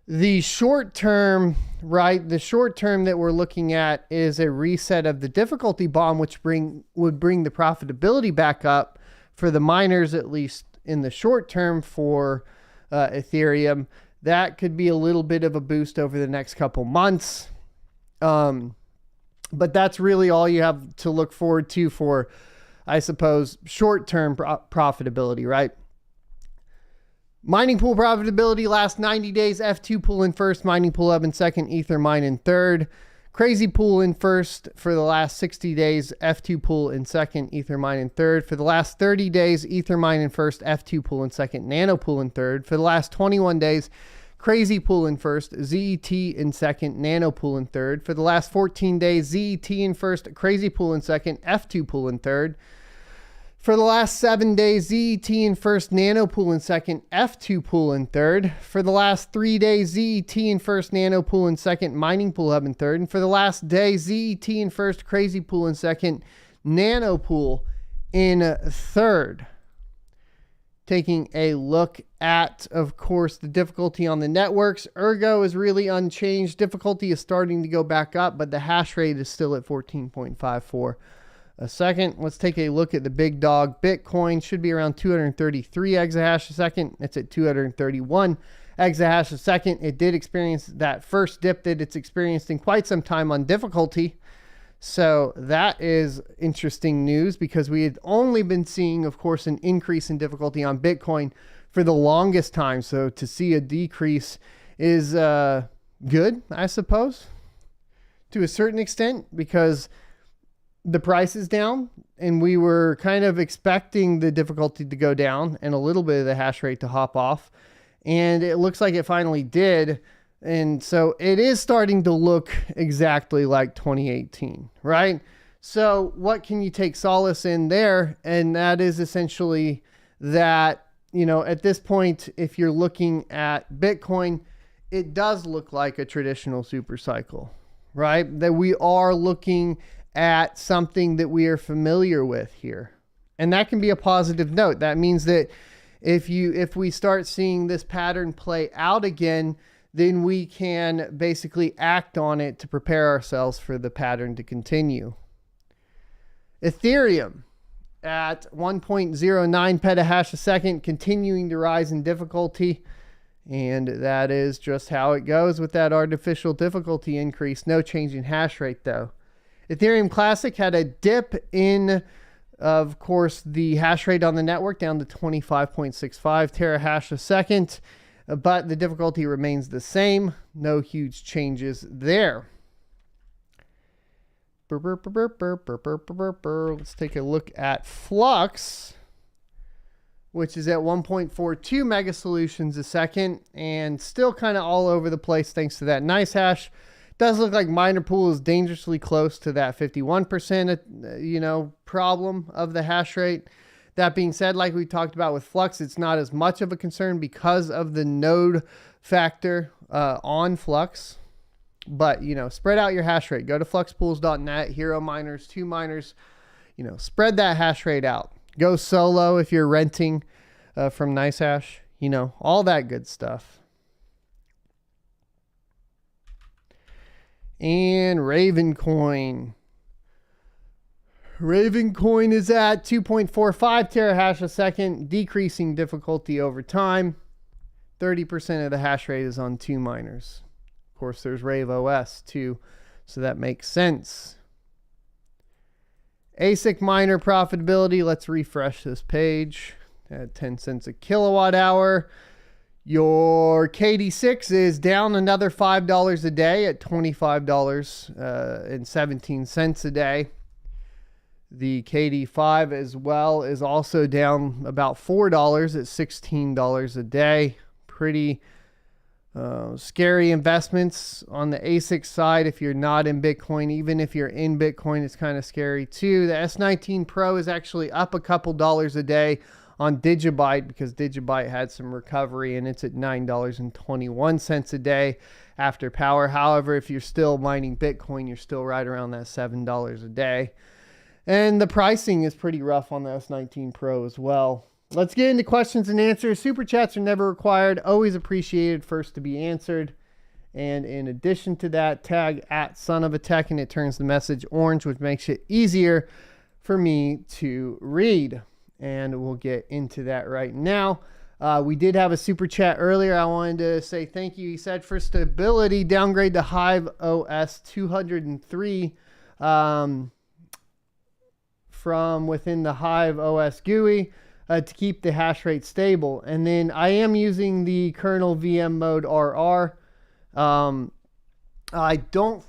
Speaker 1: the short term, right? The short term that we're looking at is a reset of the difficulty bomb, which would bring the profitability back up for the miners, at least in the short term for Ethereum. That could be a little bit of a boost over the next couple months. But that's really all you have to look forward to for, I suppose, short-term profitability, right? Mining pool profitability last 90 days, F2 pool in first, mining pool up in second, Ether mine in third. Crazy pool in first for the last 60 days, F2 pool in second, Ether mine in third. For the last 30 days, Ether mine in first, F2 pool in second, Nano pool in third. For the last 21 days, Crazy pool in first, ZET in second, Nano pool in third. For the last 14 days, ZET in first, Crazy pool in second, F2 pool in third. For the last 7 days, ZET in first, Nano pool in second, F2 pool in third. For the last 3 days, ZET in first, Nano pool in second, Mining pool hub in third. And for the last day, ZET in first, Crazy pool in second, Nano pool in third. Taking a look at, of course, the difficulty on the networks. Ergo is really unchanged. Difficulty is starting to go back up, but the hash rate is still at 14.54 a second. Let's take a look at the big dog. Bitcoin should be around 233 exahash a second. It's at 231 exahash a second. It did experience that first dip that it's experienced in quite some time on difficulty. So that is interesting news because we had only been seeing, of course, an increase in difficulty on Bitcoin for the longest time. So to see a decrease is good, I suppose, to a certain extent, because the price is down and we were kind of expecting the difficulty to go down and a little bit of the hash rate to hop off. And it looks like it finally did. And so it is starting to look exactly like 2018, right? So what can you take solace in there? And that is essentially that, you know, at this point, if you're looking at Bitcoin, it does look like a traditional super cycle, right? That we are looking at something that we are familiar with here. And that can be a positive note. That means that if we start seeing this pattern play out again, then we can basically act on it to prepare ourselves for the pattern to continue. Ethereum at 1.09 petahash a second, continuing to rise in difficulty. And that is just how it goes with that artificial difficulty increase. No change in hash rate though. Ethereum Classic had a dip in, of course, the hash rate on the network down to 25.65 terahash a second. But the difficulty remains the same. No huge changes there. Let's take a look at Flux, which is at 1.42 mega solutions a second and still kind of all over the place thanks to that nice hash. Does look like miner pool is dangerously close to that 51%, problem of the hash rate. That being said, like we talked about with Flux, it's not as much of a concern because of the node factor on Flux. But, spread out your hash rate. Go to fluxpools.net, hero miners, 2 miners, spread that hash rate out. Go solo if you're renting from NiceHash, all that good stuff. And Ravencoin. Ravencoin is at 2.45 terahash a second, decreasing difficulty over time. 30% of the hash rate is on 2 miners. Of course, there's RaveOS too, so that makes sense. Asic miner profitability. Let's refresh this page at 10 cents a kilowatt hour. Your KD6 is down another $5 a day at $25.17 a day. The KD5 as well is also down about $4 at $16 a day. Pretty scary investments on the Asic side if you're not in Bitcoin. Even if you're in Bitcoin, it's kind of scary too. The S19 Pro is actually up a couple dollars a day on Digibyte because Digibyte had some recovery and it's at $9.21 a day after power. However, if you're still mining Bitcoin, you're still right around that $7 a day. And the pricing is pretty rough on the S19 Pro as well. Let's get into questions and answers. Super chats are never required. Always appreciated first to be answered. And in addition to that, tag at @SonOfATech and it turns the message orange, which makes it easier for me to read. And we'll get into that right now. We did have a super chat earlier. I wanted to say thank you. He said for stability, downgrade the Hive OS 203 from within the Hive OS GUI to keep the hash rate stable. And then I am using the kernel VM mode RR. I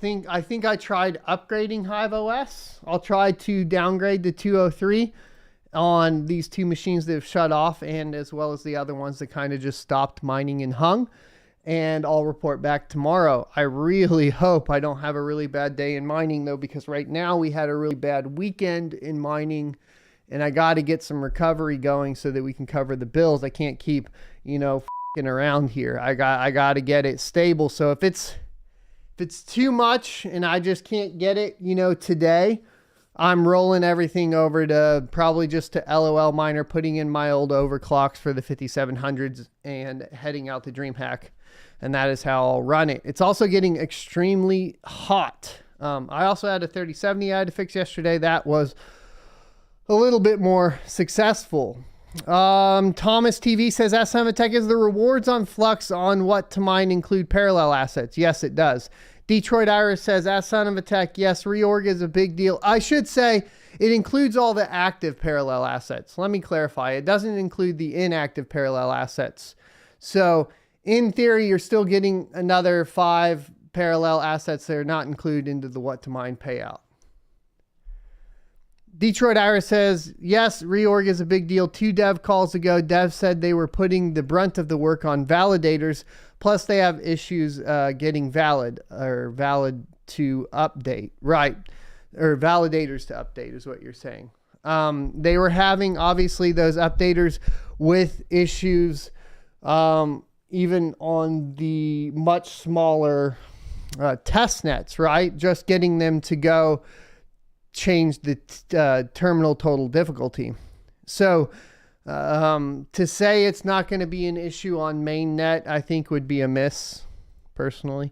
Speaker 1: think I tried upgrading Hive OS. I'll try to downgrade the 203 on these two machines that have shut off, and as well as the other ones that kind of just stopped mining and hung. And I'll report back tomorrow. I really hope I don't have a really bad day in mining though, because right now we had a really bad weekend in mining, and I got to get some recovery going so that we can cover the bills. I can't keep, f***ing around here. I got to get it stable. So if it's too much and I just can't get it, today, I'm rolling everything over to probably just to LOL miner, putting in my old overclocks for the 5700s and heading out to DreamHack. And that is how I'll run it. It's also getting extremely hot. I also had a 3070 I had to fix yesterday. That was a little bit more successful. Thomas TV says, Ask Tech, is the rewards on Flux on what to mine include parallel assets? Yes, it does. Detroit Iris says, Ask Tech, yes, reorg is a big deal. I should say it includes all the active parallel assets. Let me clarify. It doesn't include the inactive parallel assets. So in theory, you're still getting another 5 parallel assets that are not included into the what to mine payout. Detroit Iris says, yes, reorg is a big deal. 2 dev calls ago, dev said they were putting the brunt of the work on validators. Plus they have issues getting valid to update. Right. Or validators to update is what you're saying. They were having, obviously, those updaters with issues, even on the much smaller test nets, right? Just getting them to go change the terminal total difficulty. So to say it's not going to be an issue on mainnet, I think would be a miss, personally.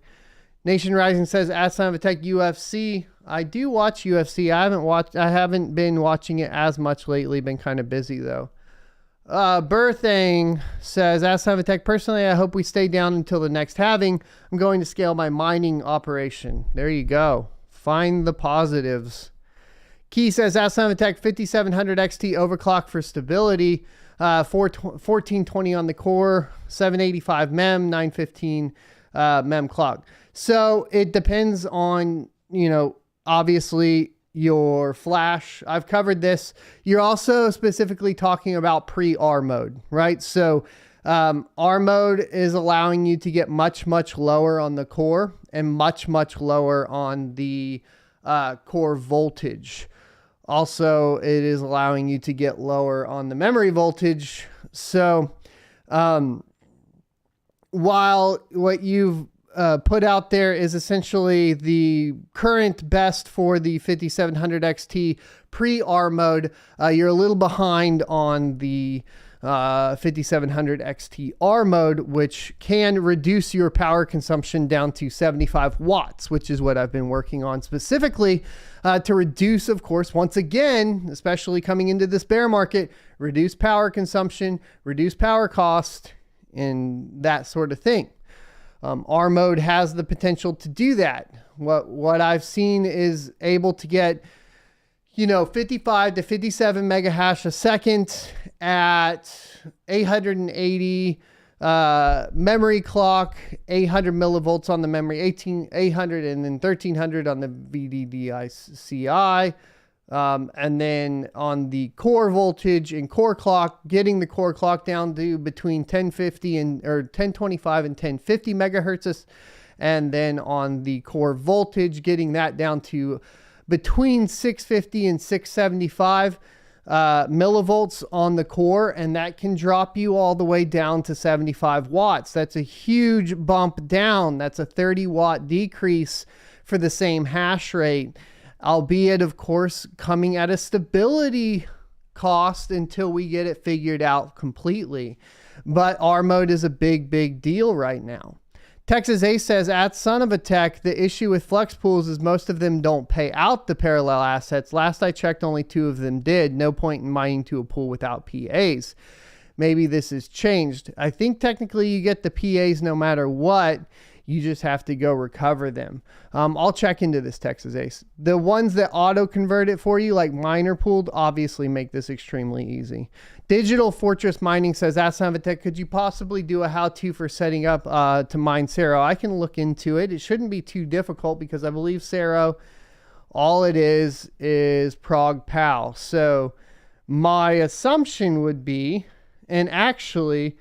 Speaker 1: Nation Rising says, Ask Tech UFC. I do watch UFC. I haven't been watching it as much lately. Been kind of busy though. Birthing says, Ask Tech, personally, I hope we stay down until the next halving. I'm going to scale my mining operation. There you go. Find the positives. Key says, Ask Tech, 5700 XT overclock for stability, 1420 on the core, 785 mem, 915 mem clock. So it depends on, obviously your flash. I've covered this. You're also specifically talking about pre-R mode, right? So R mode is allowing you to get much, much lower on the core and much, much lower on the core voltage. Also, it is allowing you to get lower on the memory voltage. So while what you've put out there is essentially the current best for the 5700 XT pre-R mode, you're a little behind on the 5700 XT R mode, which can reduce your power consumption down to 75 watts, which is what I've been working on specifically to reduce, of course, once again, especially coming into this bear market, reduce power consumption, reduce power cost, and that sort of thing. R mode has the potential to do that. What I've seen is able to get 55 to 57 mega hash a second at 880 memory clock, 800 millivolts on the memory, 800 and then 1300 on the VDDI-CI. And then on the core voltage and core clock, getting the core clock down to between 1025 and 1050 megahertz. And then on the core voltage, getting that down to between 650 and 675 millivolts on the core, and that can drop you all the way down to 75 watts. That's a huge bump down. That's a 30 watt decrease for the same hash rate, albeit, of course, coming at a stability cost until we get it figured out completely. But R mode is a big, big deal right now. Texas Ace says, at Son of a Tech, the issue with flex pools is most of them don't pay out the parallel assets. Last I checked, only 2 of them did. No point in mining to a pool without PAs. maybe this has changed. I think technically you get the PAs no matter what. You just have to go recover them. I'll check into this, Texas Ace. The ones that auto convert it for you, like miner pooled, obviously make this extremely easy. Digital Fortress Mining says, Ask Tech, could you possibly do a how-to for setting up to mine Cero? I can look into it. It shouldn't be too difficult because I believe Cero, all it is prog pow. So my assumption would be, and actually,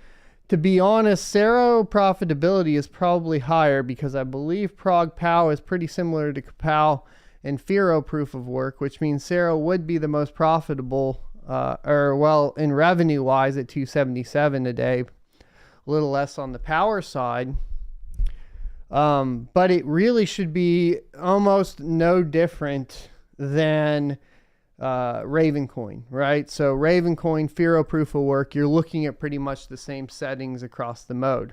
Speaker 1: to be honest, Cero profitability is probably higher because I believe prog pow is pretty similar to Kapow and Firo proof of work, which means Cero would be the most profitable, in revenue wise at 277 a day, a little less on the power side. But it really should be almost no different than Ravencoin, right? So Ravencoin, Firo proof of work, you're looking at pretty much the same settings across the mode.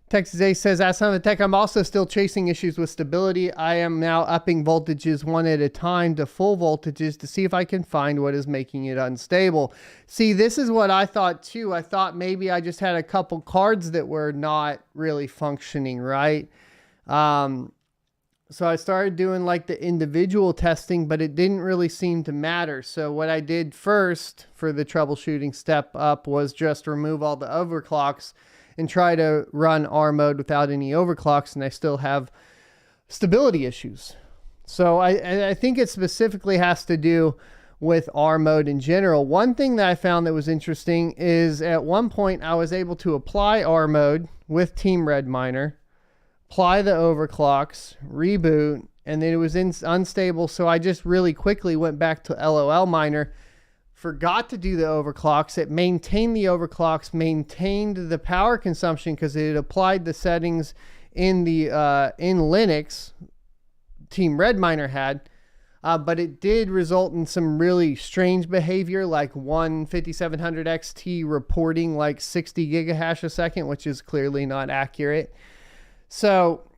Speaker 1: Texas Ace says, Ask Tech, I'm also still chasing issues with stability. I am now upping voltages one at a time to full voltages to see if I can find what is making it unstable. See, this is what I thought too. I thought maybe I just had a couple cards that were not really functioning right. So I started doing like the individual testing, but it didn't really seem to matter. So what I did first for the troubleshooting step up was just remove all the overclocks and try to run R mode without any overclocks, and I still have stability issues. So I think it specifically has to do with R mode in general. One thing that I found that was interesting is at one point I was able to apply R mode with Team Red Miner, apply the overclocks, reboot, and then it was unstable. So I just really quickly went back to LOL Miner, forgot to do the overclocks. It maintained the overclocks, maintained the power consumption because it had applied the settings in the in Linux Team Red Miner had. But it did result in some really strange behavior, like one 5700 XT reporting like 60 gigahash a second, which is clearly not accurate. So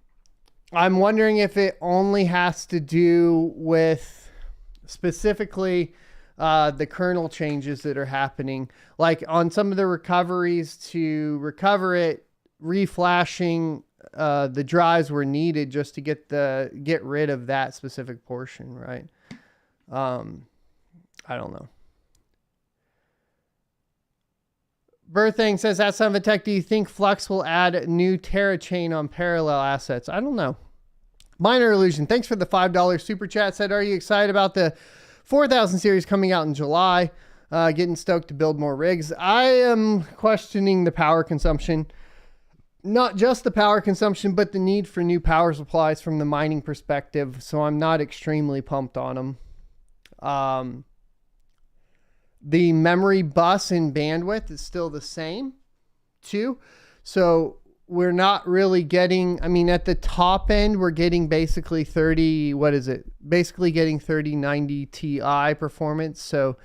Speaker 1: I'm wondering if it only has to do with specifically the kernel changes that are happening, like on some of the recoveries to recover it, reflashing the drives were needed just to get rid of that specific portion, right? I don't know. Birthing says, Ask Tech, do you think Flux will add new Terra chain on parallel assets? I don't know. Minor Illusion, thanks for the $5 super chat. Said, are you excited about the 4000 series coming out in July? Getting stoked to build more rigs. I am questioning the power consumption. Not just the power consumption, but the need for new power supplies from the mining perspective. So I'm not extremely pumped on them. The memory bus and bandwidth is still the same too. So we're not really getting, I mean, at the top end, we're getting basically 3090 Ti performance. So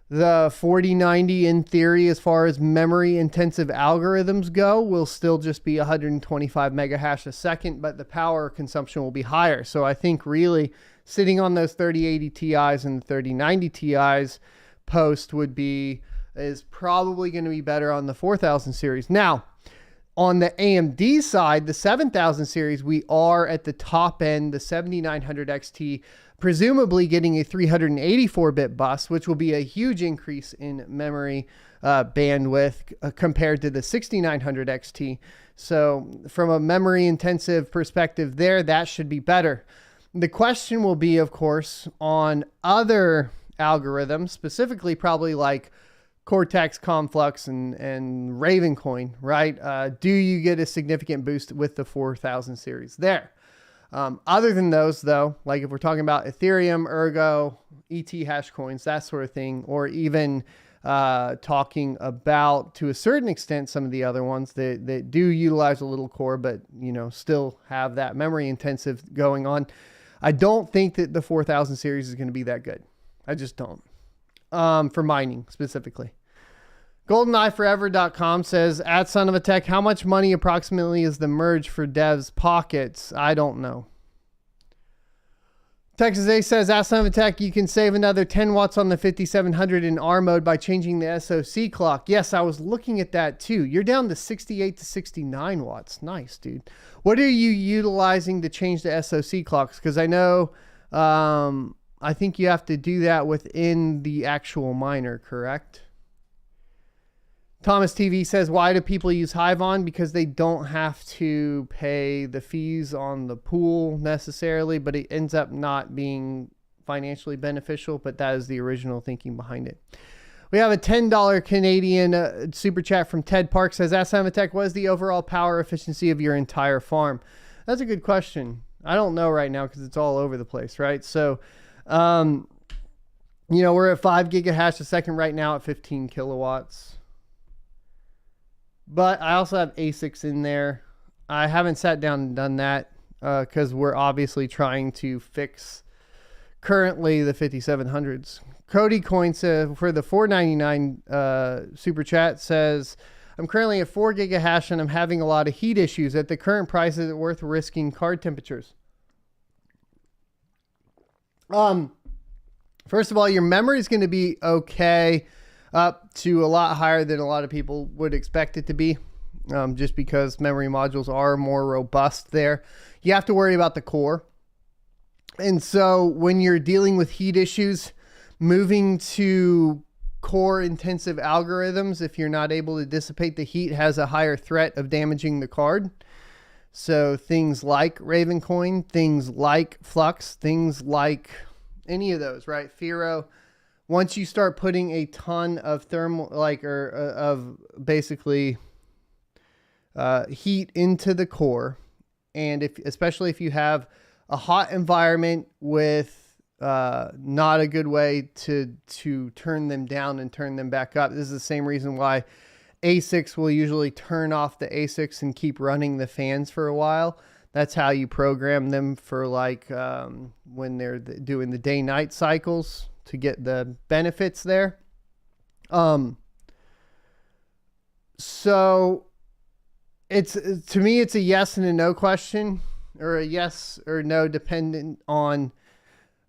Speaker 1: the 4090 in theory, as far as memory intensive algorithms go, will still just be 125 megahash a second, but the power consumption will be higher. So I think really sitting on those 3080 Ti's and the 3090 Ti's post is probably going to be better on the 4000 series. Now, on the AMD side, the 7000 series, we are at the top end, the 7900 XT, presumably getting a 384-bit bus, which will be a huge increase in memory bandwidth compared to the 6900 XT. So from a memory intensive perspective there, that should be better. The question will be, of course, on other algorithms, specifically probably like Cortex, Conflux, and Ravencoin, right? Do you get a significant boost with the 4000 series there? Other than those, though, like if we're talking about Ethereum, Ergo, ETH hash coins, that sort of thing, or even talking about, to a certain extent, some of the other ones that do utilize a little core, but, you know, still have that memory intensive going on. I don't think that the 4000 series is going to be that good. I just don't. For mining specifically. GoldenEyeForever.com says, at Son of a Tech, how much money approximately is the merge for devs' pockets? I don't know. Texas A says, ask Tech, you can save another 10 watts on the 5700 in R mode by changing the SOC clock. Yes, I was looking at that too. You're down to 68 to 69 watts. Nice, dude. What are you utilizing to change the SOC clocks? Because I know, I think you have to do that within the actual miner, correct? Thomas TV says, why do people use Hivon? Because they don't have to pay the fees on the pool necessarily, but it ends up not being financially beneficial. But that is the original thinking behind it. We have a $10 Canadian super chat from Ted Park. Says, ask Tech, what is the overall power efficiency of your entire farm? That's a good question. I don't know right now because it's all over the place, right? So, you know, we're at 5 gigahash a second right now at 15 kilowatts. But I also have Asics in there. I haven't sat down and done that because we're obviously trying to fix currently the 5700s. Cody Coin says, for the $4.99 super chat, says, I'm currently at 4 gigahash and I'm having a lot of heat issues. At the current price, is it worth risking card temperatures? First of all, your memory is going to be okay, up to a lot higher than a lot of people would expect it to be, just because memory modules are more robust there. You have to worry about the core. And so when you're dealing with heat issues, moving to core intensive algorithms, if you're not able to dissipate the heat, has a higher threat of damaging the card. So things like Ravencoin, things like Flux, things like any of those, right? Firo. Once you start putting a ton of thermal, of basically heat into the core, and especially if you have a hot environment with not a good way to turn them down and turn them back up. This is the same reason why ASICs will usually turn off the ASICs and keep running the fans for a while. That's how you program them for when they're doing the day-night cycles, to get the benefits there. So to me, it's a yes and a no question, or a yes or no dependent on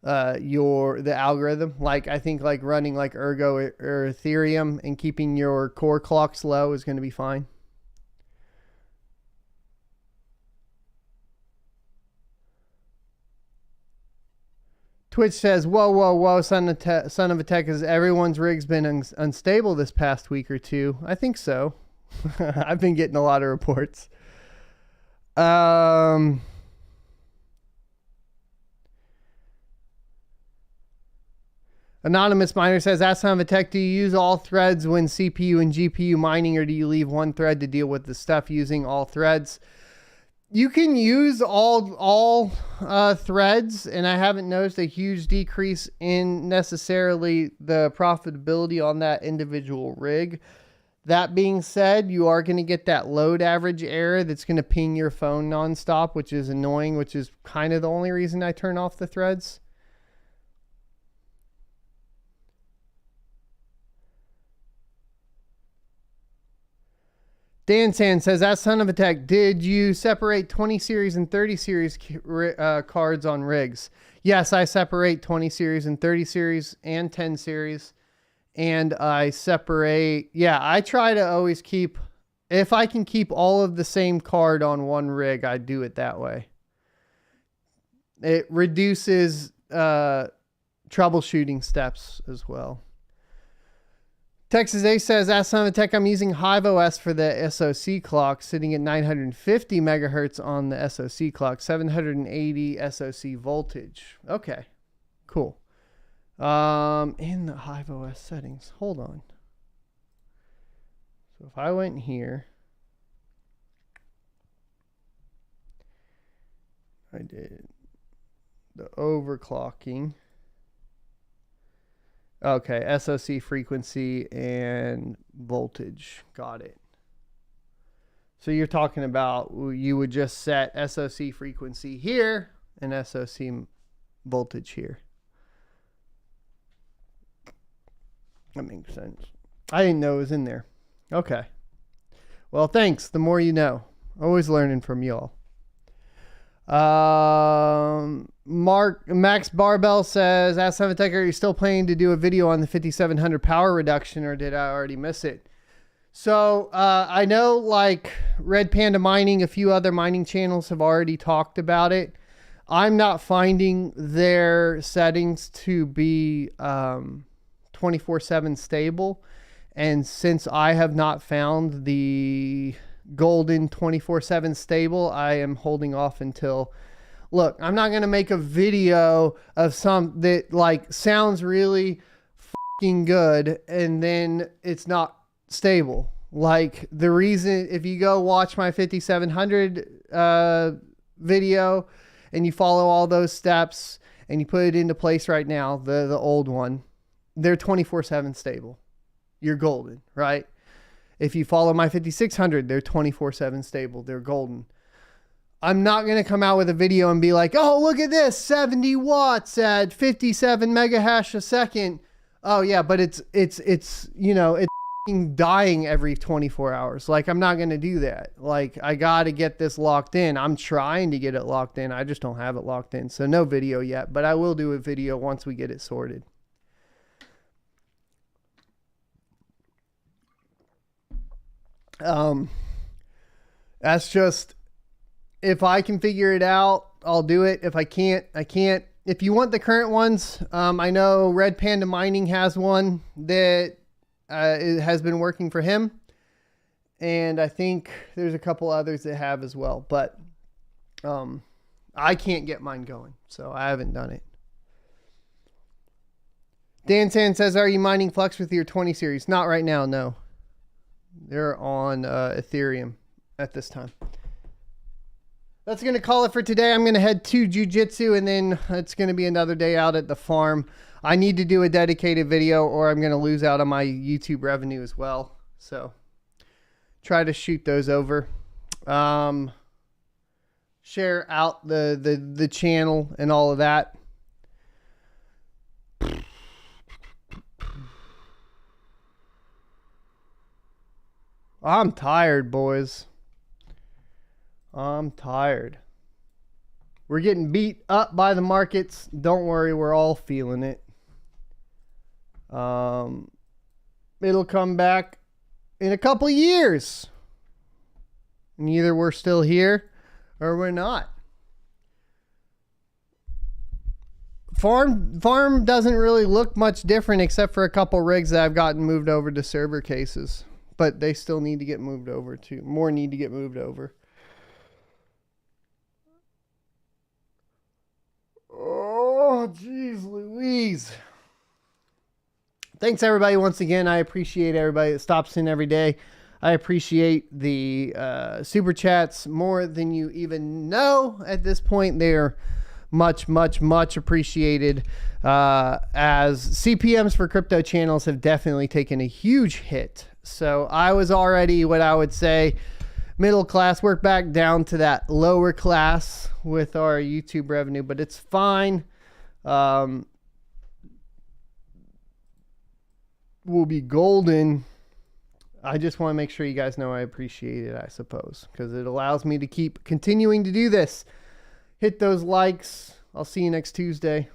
Speaker 1: the algorithm. Like, I think like running like Ergo or Ethereum and keeping your core clocks low is going to be fine. Twitch says, whoa, son of a tech, has everyone's rig's been unstable this past week or two? I think so. I've been getting a lot of reports. Anonymous Miner says, ask son of a tech, do you use all threads when CPU and GPU mining, or do you leave one thread to deal with the stuff using all threads? You can use all threads, and I haven't noticed a huge decrease in necessarily the profitability on that individual rig. That being said, you are going to get that load average error that's going to ping your phone nonstop, which is annoying, which is kind of the only reason I turn off the threads. Dan Sand says, that son of a tech, did you separate 20 series and 30 series cards on rigs? Yes, I separate 20 series and 30 series and 10 series. And I separate, I try to always keep, if I can keep all of the same card on one rig, I do it that way. It reduces troubleshooting steps as well. Texas A says, ask son of a tech, I'm using HiveOS for the SoC clock, sitting at 950 megahertz on the SoC clock, 780 SoC voltage. Okay, cool. In the HiveOS settings, hold on. So if I went here, I did the overclocking. Okay, SoC frequency and voltage. Got it. So you're talking about, you would just set SoC frequency here and SoC voltage here. That makes sense. I didn't know it was in there. Okay. Well, thanks. The more you know. Always learning from y'all. Max Barbell says, Ask 7 Tech, are you still planning to do a video on the 5700 power reduction, or did I already miss it? So I know like Red Panda Mining, a few other mining channels have already talked about it. I'm not finding their settings to be 24/7 stable. And since I have not found the golden 24/7 stable, I am holding off until... Look, I'm not going to make a video of some that like sounds really fucking good and then it's not stable. Like the reason, if you go watch my 5700 video and you follow all those steps and you put it into place right now, the old one, they're 24/7 stable. You're golden, right? If you follow my 5600, they're 24/7 stable. They're golden. I'm not going to come out with a video and be like, oh, look at this, 70 watts at 57 mega hash a second. Oh yeah, but it's you know, it's dying every 24 hours. Like, I'm not going to do that. Like, I got to get this locked in. I'm trying to get it locked in. I just don't have it locked in. So no video yet, but I will do a video once we get it sorted. That's just... If I can figure it out, I'll do it. If I can't, I can't. If you want the current ones, I know Red Panda Mining has one that it has been working for him. And I think there's a couple others that have as well. But I can't get mine going, so I haven't done it. Dan San says, are you mining Flux with your 20 series? Not right now, no. They're on Ethereum at this time. That's going to call it for today. I'm going to head to jiu-jitsu, and then it's going to be another day out at the farm. I need to do a dedicated video or I'm going to lose out on my YouTube revenue as well. So try to shoot those over. Share out the channel and all of that. I'm tired, boys. I'm tired. We're getting beat up by the markets. Don't worry, we're all feeling it. It'll come back in a couple of years. And either we're still here or we're not. Farm doesn't really look much different except for a couple rigs that I've gotten moved over to server cases. But they still need to get moved over too. More need to get moved over. Oh, jeez Louise. Thanks, everybody, once again. I appreciate everybody that stops in every day. I appreciate the super chats more than you even know at this point. They're much, much, much appreciated, as CPMs for crypto channels have definitely taken a huge hit. So I was already what I would say middle class, work back down to that lower class with our YouTube revenue, but it's fine. We'll be golden. I just want to make sure you guys know I appreciate it, I suppose, because it allows me to keep continuing to do this. Hit those likes. I'll see you next Tuesday.